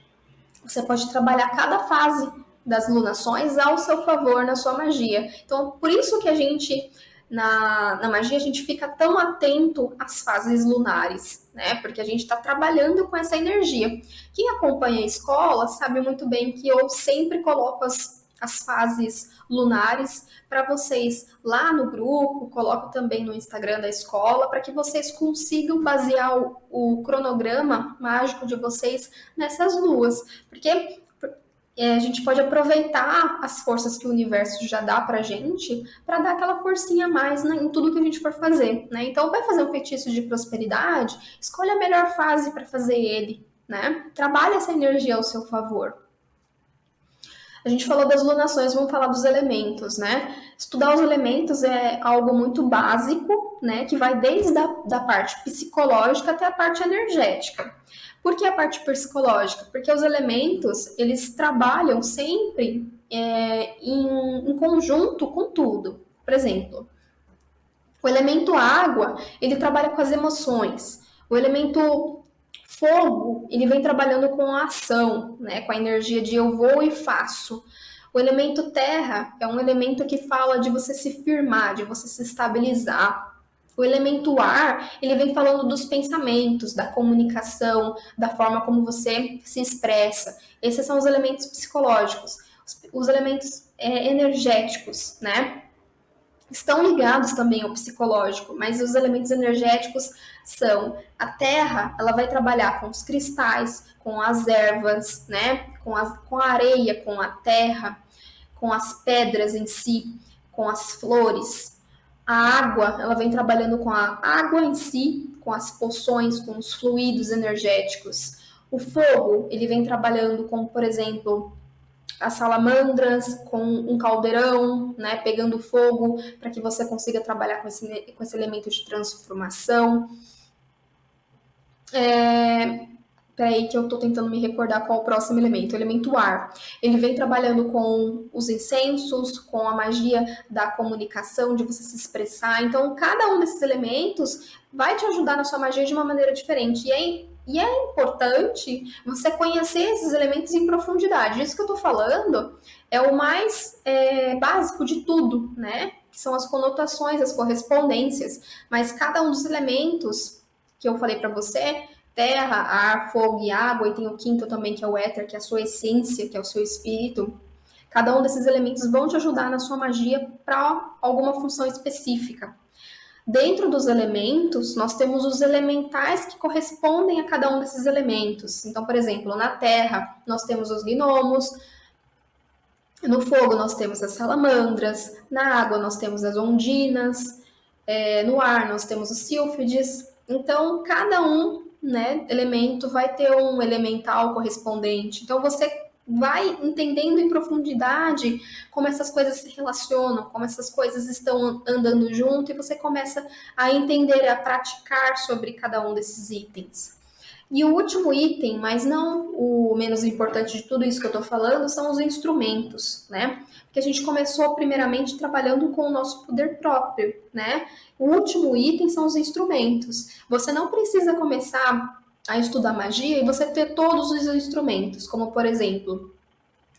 você pode trabalhar cada fase das lunações ao seu favor na sua magia. Então, por isso que a gente, na magia, a gente fica tão atento às fases lunares, né? Porque a gente está trabalhando com essa energia. Quem acompanha a escola sabe muito bem que eu sempre coloco as fases lunares para vocês lá no grupo, coloco também no Instagram da escola, para que vocês consigam basear o cronograma mágico de vocês nessas luas, porque a gente pode aproveitar as forças que o universo já dá pra gente para dar aquela forcinha a mais, né, em tudo que a gente for fazer, né? Então, vai fazer um feitiço de prosperidade, escolha a melhor fase para fazer ele, né? Trabalhe essa energia ao seu favor. A gente falou das lunações, vamos falar dos elementos, né? Estudar os elementos é algo muito básico, né? Que vai desde da parte psicológica até a parte energética. Por que a parte psicológica? Porque os elementos, eles trabalham sempre em conjunto com tudo. Por exemplo, o elemento água, ele trabalha com as emoções. O elemento fogo, ele vem trabalhando com a ação, né, com a energia de eu vou e faço. O elemento terra é um elemento que fala de você se firmar, de você se estabilizar. O elemento ar, ele vem falando dos pensamentos, da comunicação, da forma como você se expressa. Esses são os elementos psicológicos. Os elementos energéticos, né? Estão ligados também ao psicológico, mas os elementos energéticos são a terra, ela vai trabalhar com os cristais, com as ervas, né? Com a areia, com a terra, com as pedras em si, com as flores. A água, ela vem trabalhando com a água em si, com as poções, com os fluidos energéticos. O fogo, ele vem trabalhando com, por exemplo, as salamandras com um caldeirão, né, pegando fogo, para que você consiga trabalhar com esse elemento de transformação. Peraí que eu tô tentando me recordar qual é o próximo elemento. O elemento ar. Ele vem trabalhando com os incensos, com a magia da comunicação, de você se expressar. Então, cada um desses elementos vai te ajudar na sua magia de uma maneira diferente. E é importante você conhecer esses elementos em profundidade. Isso que eu tô falando é o mais básico de tudo, né? Que são as conotações, as correspondências. Mas cada um dos elementos que eu falei para você, terra, ar, fogo e água, e tem o quinto também, que é o éter, que é a sua essência, que é o seu espírito. Cada um desses elementos vão te ajudar na sua magia para alguma função específica. Dentro dos elementos, nós temos os elementais que correspondem a cada um desses elementos. Então, por exemplo, na terra, nós temos os gnomos, no fogo, nós temos as salamandras, na água, nós temos as ondinas, no ar, nós temos os sílfides. Então, cada um, né, elemento vai ter um elemental correspondente. Então, você vai entendendo em profundidade como essas coisas se relacionam, como essas coisas estão andando junto, e você começa a entender, a praticar sobre cada um desses itens. E o último item, mas não o menos importante de tudo isso que eu estou falando, são os instrumentos, né? Porque a gente começou primeiramente trabalhando com o nosso poder próprio, né? O último item são os instrumentos. Você não precisa começar a estudar magia e você ter todos os instrumentos, como por exemplo,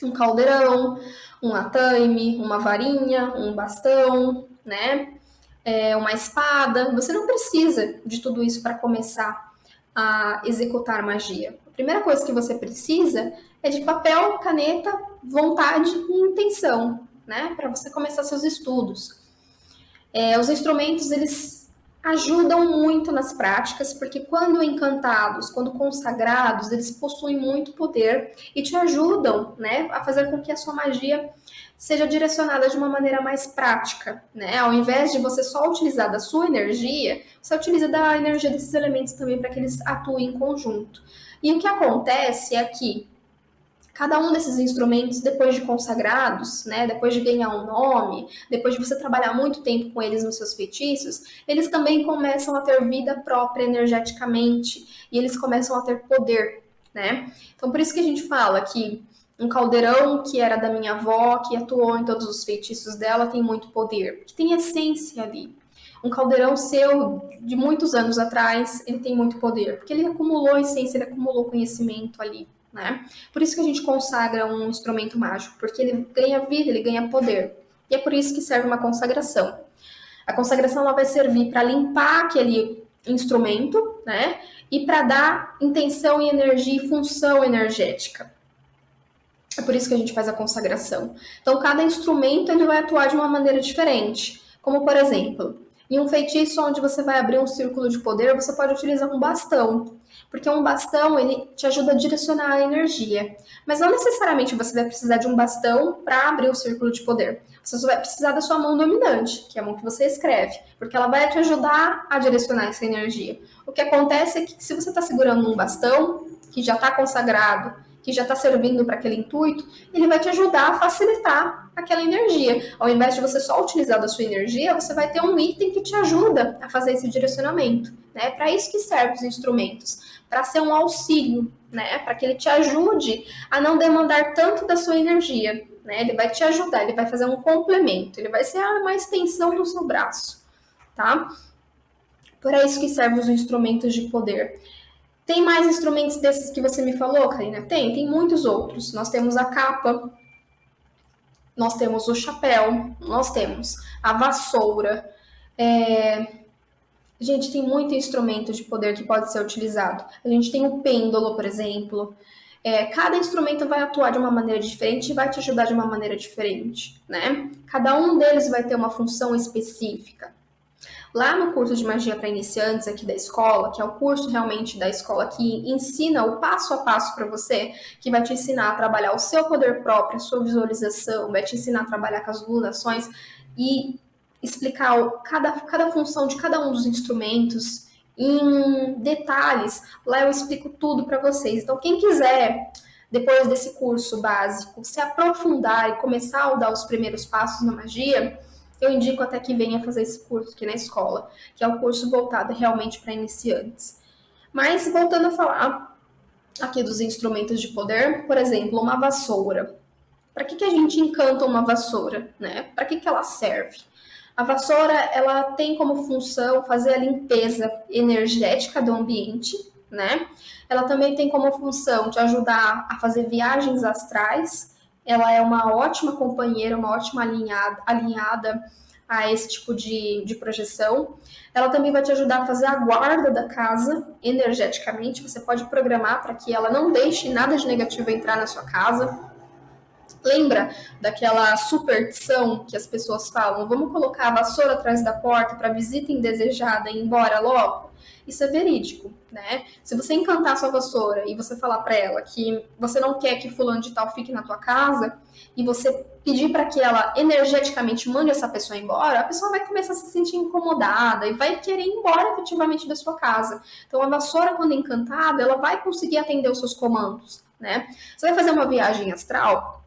um caldeirão, um ataime, uma varinha, um bastão, né? Uma espada. Você não precisa de tudo isso para começar a executar magia. A primeira coisa que você precisa é de papel, caneta, vontade e intenção, né? Para você começar seus estudos. Os instrumentos, eles ajudam muito nas práticas, porque quando encantados, quando consagrados, eles possuem muito poder e te ajudam, né, a fazer com que a sua magia seja direcionada de uma maneira mais prática, né? Ao invés de você só utilizar da sua energia, você utiliza da energia desses elementos também para que eles atuem em conjunto. E o que acontece é que cada um desses instrumentos, depois de consagrados, né, depois de ganhar um nome, depois de você trabalhar muito tempo com eles nos seus feitiços, eles também começam a ter vida própria energeticamente e eles começam a ter poder, né? Então, por isso que a gente fala que um caldeirão que era da minha avó, que atuou em todos os feitiços dela, tem muito poder, porque tem essência ali. Um caldeirão seu de muitos anos atrás, ele tem muito poder, porque ele acumulou essência, ele acumulou conhecimento ali, né? Por isso que a gente consagra um instrumento mágico, porque ele ganha vida, ele ganha poder. E é por isso que serve uma consagração. A consagração ela vai servir para limpar aquele instrumento, né? E para dar intenção e energia e função energética. É por isso que a gente faz a consagração. Então, cada instrumento ele vai atuar de uma maneira diferente. Como, por exemplo, em um feitiço onde você vai abrir um círculo de poder, você pode utilizar um bastão. Porque um bastão, ele te ajuda a direcionar a energia. Mas não necessariamente você vai precisar de um bastão para abrir o círculo de poder. Você só vai precisar da sua mão dominante, que é a mão que você escreve. Porque ela vai te ajudar a direcionar essa energia. O que acontece é que se você está segurando um bastão, que já está consagrado, que já está servindo para aquele intuito, ele vai te ajudar a facilitar aquela energia. Ao invés de você só utilizar da sua energia, você vai ter um item que te ajuda a fazer esse direcionamento. Né? Para isso que servem os instrumentos, para ser um auxílio, né? Para que ele te ajude a não demandar tanto da sua energia. Né? Ele vai te ajudar, ele vai fazer um complemento, ele vai ser uma extensão do seu braço. Tá? Para isso que servem os instrumentos de poder. Tem mais instrumentos desses que você me falou, Karina? Tem muitos outros. Nós temos a capa, nós temos o chapéu, nós temos a vassoura. Gente, tem muito instrumento de poder que pode ser utilizado. A gente tem o pêndulo, por exemplo. Cada instrumento vai atuar de uma maneira diferente e vai te ajudar de uma maneira diferente, né? Cada um deles vai ter uma função específica. Lá no curso de magia para iniciantes aqui da escola, que é o curso realmente da escola que ensina o passo a passo para você, que vai te ensinar a trabalhar o seu poder próprio, a sua visualização, vai te ensinar a trabalhar com as lunações e explicar cada função de cada um dos instrumentos em detalhes. Lá eu explico tudo para vocês. Então, quem quiser depois desse curso básico, se aprofundar e começar a dar os primeiros passos na magia, eu indico até que venha fazer esse curso aqui na escola, que é um curso voltado realmente para iniciantes. Mas voltando a falar aqui dos instrumentos de poder, por exemplo, uma vassoura. Para que a gente encanta uma vassoura, né? Para que ela serve? A vassoura, ela tem como função fazer a limpeza energética do ambiente, né? Ela também tem como função te ajudar a fazer viagens astrais. Ela é uma ótima companheira, uma ótima alinhada a esse tipo de projeção. Ela também vai te ajudar a fazer a guarda da casa energeticamente. Você pode programar para que ela não deixe nada de negativo entrar na sua casa. Lembra daquela superstição que as pessoas falam? Vamos colocar a vassoura atrás da porta para visita indesejada ir embora logo? Isso é verídico, né? Se você encantar sua vassoura e você falar para ela que você não quer que fulano de tal fique na tua casa e você pedir para que ela energeticamente mande essa pessoa embora, a pessoa vai começar a se sentir incomodada e vai querer ir embora efetivamente da sua casa. Então a vassoura, quando encantada, ela vai conseguir atender os seus comandos, né? Você vai fazer uma viagem astral?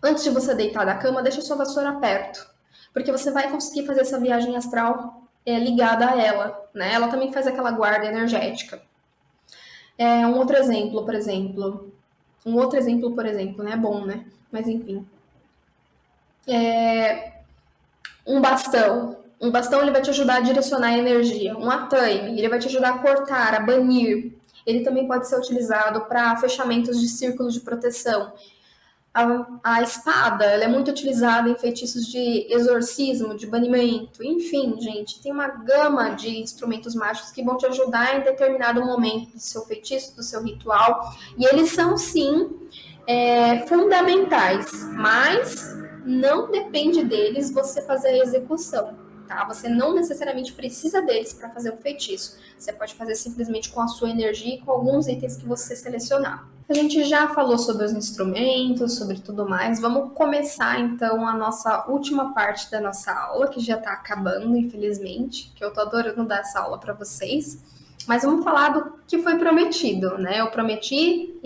Antes de você deitar da cama, deixa sua vassoura perto, porque você vai conseguir fazer essa viagem astral ligada a ela, né? Ela também faz aquela guarda energética. Um outro exemplo, por exemplo, né? É bom, né? Mas enfim. Um bastão. Um bastão ele vai te ajudar a direcionar a energia. Um ataime, ele vai te ajudar a cortar, a banir. Ele também pode ser utilizado para fechamentos de círculos de proteção. A espada, ela é muito utilizada em feitiços de exorcismo, de banimento, enfim, gente, tem uma gama de instrumentos mágicos que vão te ajudar em determinado momento do seu feitiço, do seu ritual, e eles são, sim, fundamentais, mas não depende deles você fazer a execução, tá? Você não necessariamente precisa deles para fazer um feitiço, você pode fazer simplesmente com a sua energia e com alguns itens que você selecionar. A gente já falou sobre os instrumentos, sobre tudo mais. Vamos começar então a nossa última parte da nossa aula, que já está acabando, infelizmente, que eu tô adorando dar essa aula para vocês. Mas vamos falar do que foi prometido, né? Eu prometi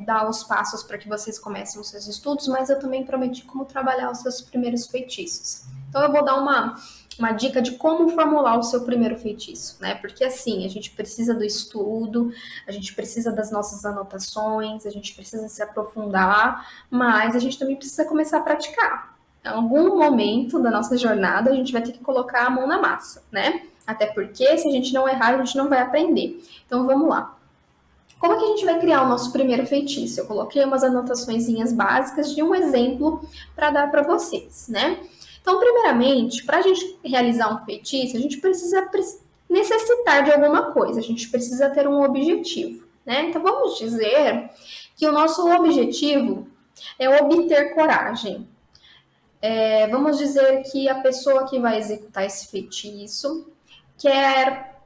dar os passos para que vocês comecem os seus estudos, mas eu também prometi como trabalhar os seus primeiros feitiços. Então eu vou dar uma dica de como formular o seu primeiro feitiço, né? Porque assim, a gente precisa do estudo, a gente precisa das nossas anotações, a gente precisa se aprofundar, mas a gente também precisa começar a praticar. Em algum momento da nossa jornada, a gente vai ter que colocar a mão na massa, né? Até porque, se a gente não errar, a gente não vai aprender. Então, vamos lá. Como é que a gente vai criar o nosso primeiro feitiço? Eu coloquei umas anotaçõezinhas básicas de um exemplo para dar para vocês, né? Então, primeiramente, para a gente realizar um feitiço, a gente precisa necessitar de alguma coisa, a gente precisa ter um objetivo, né? Então, vamos dizer que o nosso objetivo é obter coragem. Vamos dizer que a pessoa que vai executar esse feitiço quer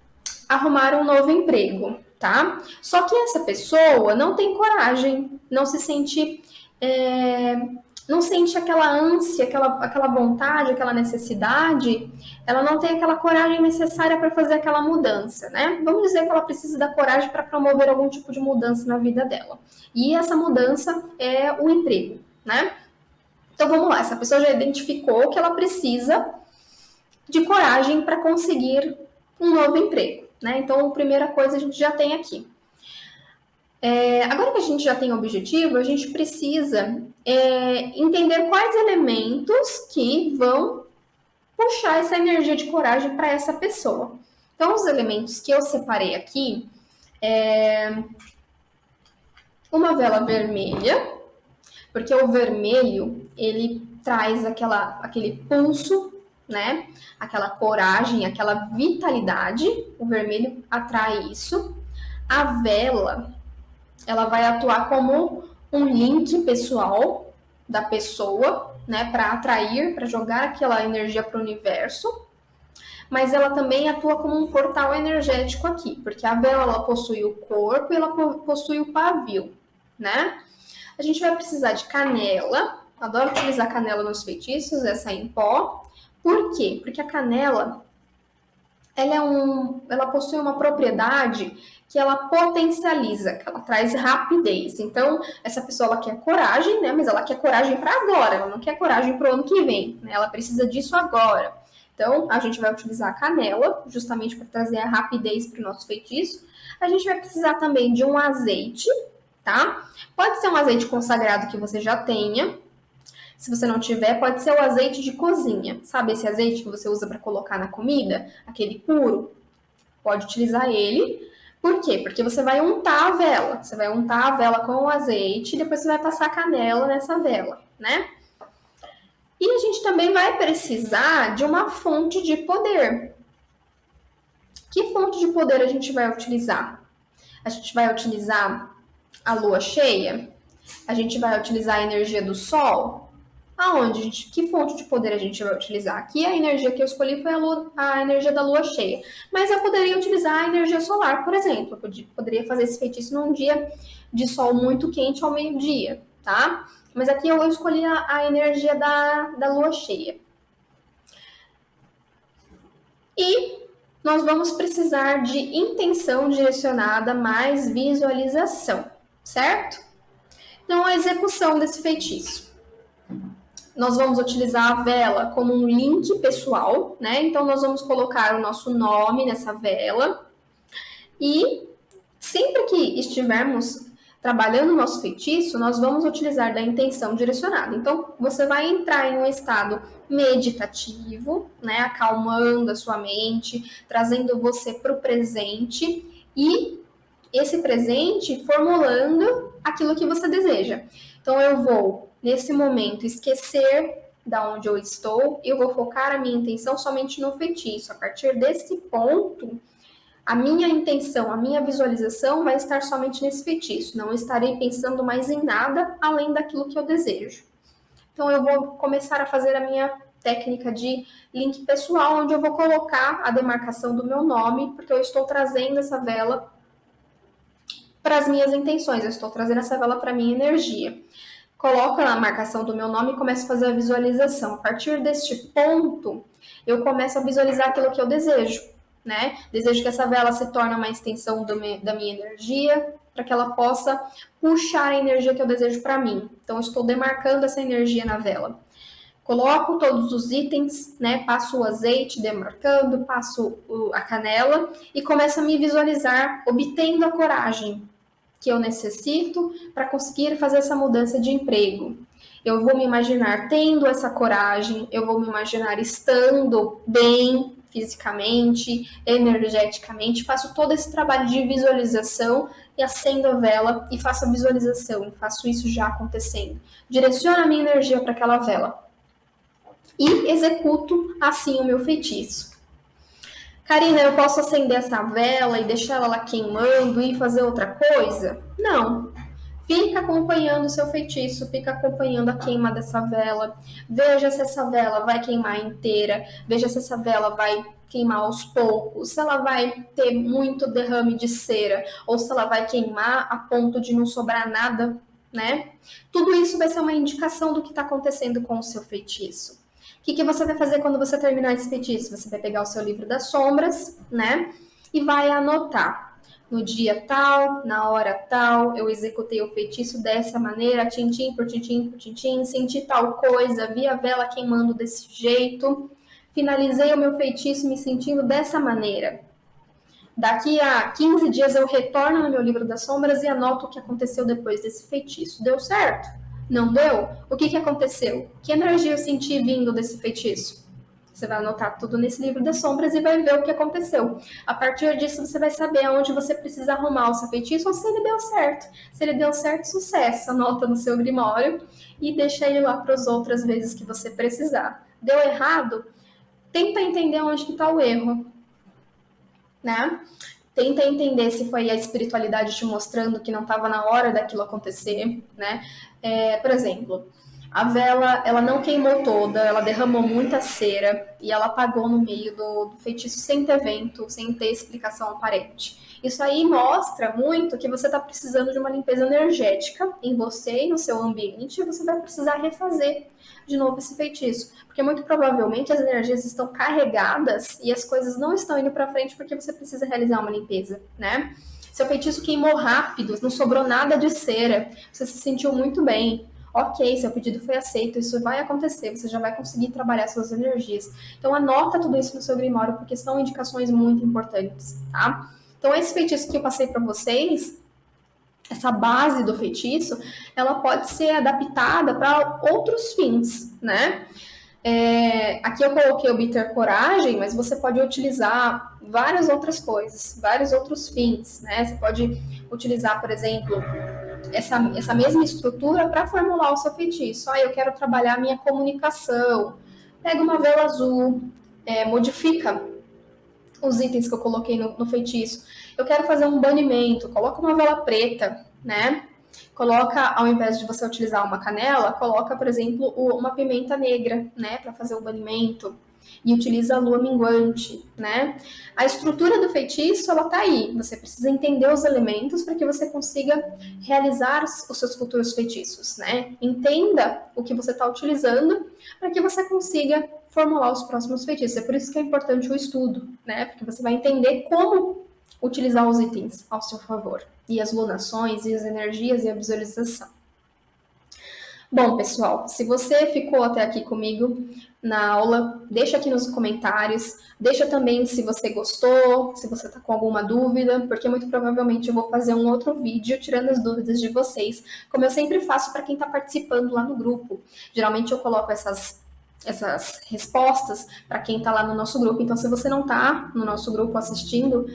arrumar um novo emprego, tá? Só que essa pessoa não tem coragem, não se sente, não sente aquela ânsia, aquela vontade, aquela necessidade, ela não tem aquela coragem necessária para fazer aquela mudança, né? Vamos dizer que ela precisa da coragem para promover algum tipo de mudança na vida dela. E essa mudança é o emprego, né? Então vamos lá, essa pessoa já identificou que ela precisa de coragem para conseguir um novo emprego, né? Então, a primeira coisa a gente já tem aqui. Agora que a gente já tem o objetivo, a gente precisa entender quais elementos que vão puxar essa energia de coragem para essa pessoa. Então, os elementos que eu separei aqui uma vela vermelha, porque o vermelho, ele traz aquele pulso, né? Aquela coragem, aquela vitalidade. O vermelho atrai isso. A vela, ela vai atuar como um link pessoal da pessoa, né? Para atrair, para jogar aquela energia para o universo. Mas ela também atua como um portal energético aqui, porque a vela ela possui o corpo e ela possui o pavio, né? A gente vai precisar de canela. Adoro utilizar canela nos feitiços, essa em pó. Por quê? Porque a canela, ela possui uma propriedade que ela potencializa, que ela traz rapidez. Então, essa pessoa ela quer coragem, né? Mas ela quer coragem para agora, ela não quer coragem para o ano que vem, né? Ela precisa disso agora. Então, a gente vai utilizar a canela, justamente para trazer a rapidez para o nosso feitiço. A gente vai precisar também de um azeite, tá? Pode ser um azeite consagrado que você já tenha. Se você não tiver, pode ser o azeite de cozinha. Sabe esse azeite que você usa para colocar na comida? Aquele puro? Pode utilizar ele. Por quê? Porque você vai untar a vela. Você vai untar a vela com o azeite e depois você vai passar canela nessa vela, né? E a gente também vai precisar de uma fonte de poder. Que fonte de poder a gente vai utilizar? A gente vai utilizar a lua cheia? A gente vai utilizar a energia do sol? Aonde, gente? Que fonte de poder a gente vai utilizar? Aqui a energia que eu escolhi foi a energia da lua cheia. Mas eu poderia utilizar a energia solar, por exemplo. Eu poderia fazer esse feitiço num dia de sol muito quente ao meio-dia, tá? Mas aqui eu escolhi a energia da lua cheia. E nós vamos precisar de intenção direcionada mais visualização, certo? Então, a execução desse feitiço. Nós vamos utilizar a vela como um link pessoal, né? Então, nós vamos colocar o nosso nome nessa vela e sempre que estivermos trabalhando o nosso feitiço, nós vamos utilizar da intenção direcionada. Então, você vai entrar em um estado meditativo, né? Acalmando a sua mente, trazendo você para o presente e esse presente formulando aquilo que você deseja. Então, eu vou, nesse momento, esquecer da onde eu estou, eu vou focar a minha intenção somente no feitiço. A partir desse ponto, a minha intenção, a minha visualização vai estar somente nesse feitiço. Não estarei pensando mais em nada além daquilo que eu desejo. Então, eu vou começar a fazer a minha técnica de link pessoal, onde eu vou colocar a demarcação do meu nome, porque eu estou trazendo essa vela para as minhas intenções, eu estou trazendo essa vela para a minha energia. Coloco a marcação do meu nome e começo a fazer a visualização. A partir deste ponto, eu começo a visualizar aquilo que eu desejo, né? Desejo que essa vela se torne uma extensão da minha energia, para que ela possa puxar a energia que eu desejo para mim. Então, eu estou demarcando essa energia na vela. Coloco todos os itens, né? Passo o azeite demarcando, passo a canela e começo a me visualizar obtendo a coragem que eu necessito para conseguir fazer essa mudança de emprego. Eu vou me imaginar tendo essa coragem, eu vou me imaginar estando bem fisicamente, energeticamente, faço todo esse trabalho de visualização e acendo a vela e faço a visualização, faço isso já acontecendo. Direciono a minha energia para aquela vela e executo assim o meu feitiço. Karina, eu posso acender essa vela e deixar ela lá queimando e fazer outra coisa? Não. Fica acompanhando o seu feitiço, fica acompanhando a queima dessa vela. Veja se essa vela vai queimar inteira, veja se essa vela vai queimar aos poucos, se ela vai ter muito derrame de cera, ou se ela vai queimar a ponto de não sobrar nada, né? Tudo isso vai ser uma indicação do que está acontecendo com o seu feitiço. O que você vai fazer quando você terminar esse feitiço? Você vai pegar o seu livro das sombras, né? E vai anotar. No dia tal, na hora tal, eu executei o feitiço dessa maneira, tintim por tintim por tintim, senti tal coisa, vi a vela queimando desse jeito, finalizei o meu feitiço me sentindo dessa maneira. Daqui a 15 dias eu retorno no meu livro das sombras e anoto o que aconteceu depois desse feitiço. Deu certo? Não deu? O que aconteceu? Que energia eu senti vindo desse feitiço? Você vai anotar tudo nesse livro das sombras e vai ver o que aconteceu. A partir disso, você vai saber aonde você precisa arrumar o seu feitiço ou se ele deu certo. Se ele deu certo, sucesso. Anota no seu grimório e deixa ele lá para as outras vezes que você precisar. Deu errado? Tenta entender onde está o erro, né? Tenta entender se foi a espiritualidade te mostrando que não estava na hora daquilo acontecer, né? Por exemplo, A vela, ela não queimou toda, ela derramou muita cera e ela apagou no meio do feitiço sem ter vento, sem ter explicação aparente. Isso aí mostra muito que você está precisando de uma limpeza energética em você e no seu ambiente e você vai precisar refazer de novo esse feitiço. Porque muito provavelmente as energias estão carregadas e as coisas não estão indo para frente porque você precisa realizar uma limpeza, né? Seu feitiço queimou rápido, não sobrou nada de cera, você se sentiu muito bem. Ok, seu pedido foi aceito, isso vai acontecer, você já vai conseguir trabalhar suas energias. Então anota tudo isso no seu grimório, porque são indicações muito importantes, tá? Então esse feitiço que eu passei para vocês, essa base do feitiço, ela pode ser adaptada para outros fins, né? Aqui eu coloquei obter coragem, mas você pode utilizar várias outras coisas, vários outros fins, né? Você pode utilizar, por exemplo, essa mesma estrutura para formular o seu feitiço. Eu quero trabalhar a minha comunicação. Pega uma vela azul, modifica os itens que eu coloquei no feitiço. Eu quero fazer um banimento, coloca uma vela preta, né? Coloca, ao invés de você utilizar uma canela, coloca, por exemplo, uma pimenta negra, né, para fazer o banimento. E utiliza a lua minguante, né? A estrutura do feitiço, ela tá aí. Você precisa entender os elementos para que você consiga realizar os seus futuros feitiços, né? Entenda o que você está utilizando para que você consiga formular os próximos feitiços. É por isso que é importante o estudo, né? Porque você vai entender como utilizar os itens ao seu favor. E as lunações, e as energias, e a visualização. Bom, pessoal, se você ficou até aqui comigo na aula, deixa aqui nos comentários, deixa também se você gostou, se você está com alguma dúvida, porque muito provavelmente eu vou fazer um outro vídeo tirando as dúvidas de vocês, como eu sempre faço para quem está participando lá no grupo. Geralmente eu coloco essas respostas para quem está lá no nosso grupo, então se você não está no nosso grupo assistindo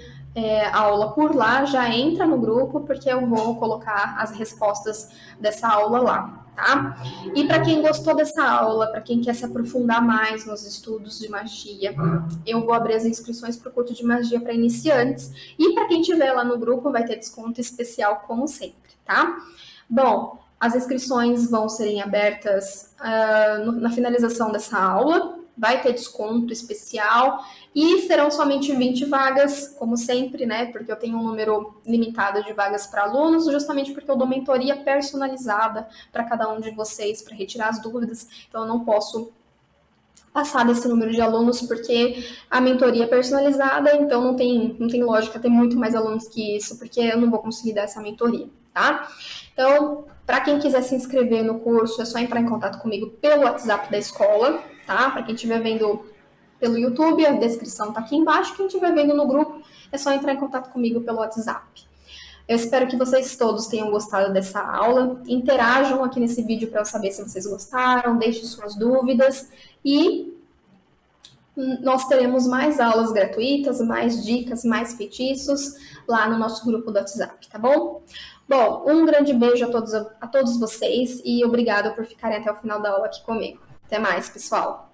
a aula por lá, já entra no grupo, porque eu vou colocar as respostas dessa aula lá, tá? E para quem gostou dessa aula, para quem quer se aprofundar mais nos estudos de magia, eu vou abrir as inscrições para o curso de magia para iniciantes, e para quem estiver lá no grupo vai ter desconto especial, como sempre, tá? Bom, as inscrições vão serem abertas na finalização dessa aula, vai ter desconto especial e serão somente 20 vagas, como sempre, né? Porque eu tenho um número limitado de vagas para alunos, justamente porque eu dou mentoria personalizada para cada um de vocês, para retirar as dúvidas. Então, eu não posso passar desse número de alunos, porque a mentoria é personalizada, então não tem lógica ter muito mais alunos que isso, porque eu não vou conseguir dar essa mentoria, tá? Então, para quem quiser se inscrever no curso, é só entrar em contato comigo pelo WhatsApp da escola, tá? Para quem estiver vendo pelo YouTube, a descrição tá aqui embaixo. Quem estiver vendo no grupo, é só entrar em contato comigo pelo WhatsApp. Eu espero que vocês todos tenham gostado dessa aula. Interajam aqui nesse vídeo para eu saber se vocês gostaram, deixem suas dúvidas e nós teremos mais aulas gratuitas, mais dicas, mais feitiços lá no nosso grupo do WhatsApp, tá bom? Bom, um grande beijo a todos vocês e obrigada por ficarem até o final da aula aqui comigo. Até mais, pessoal!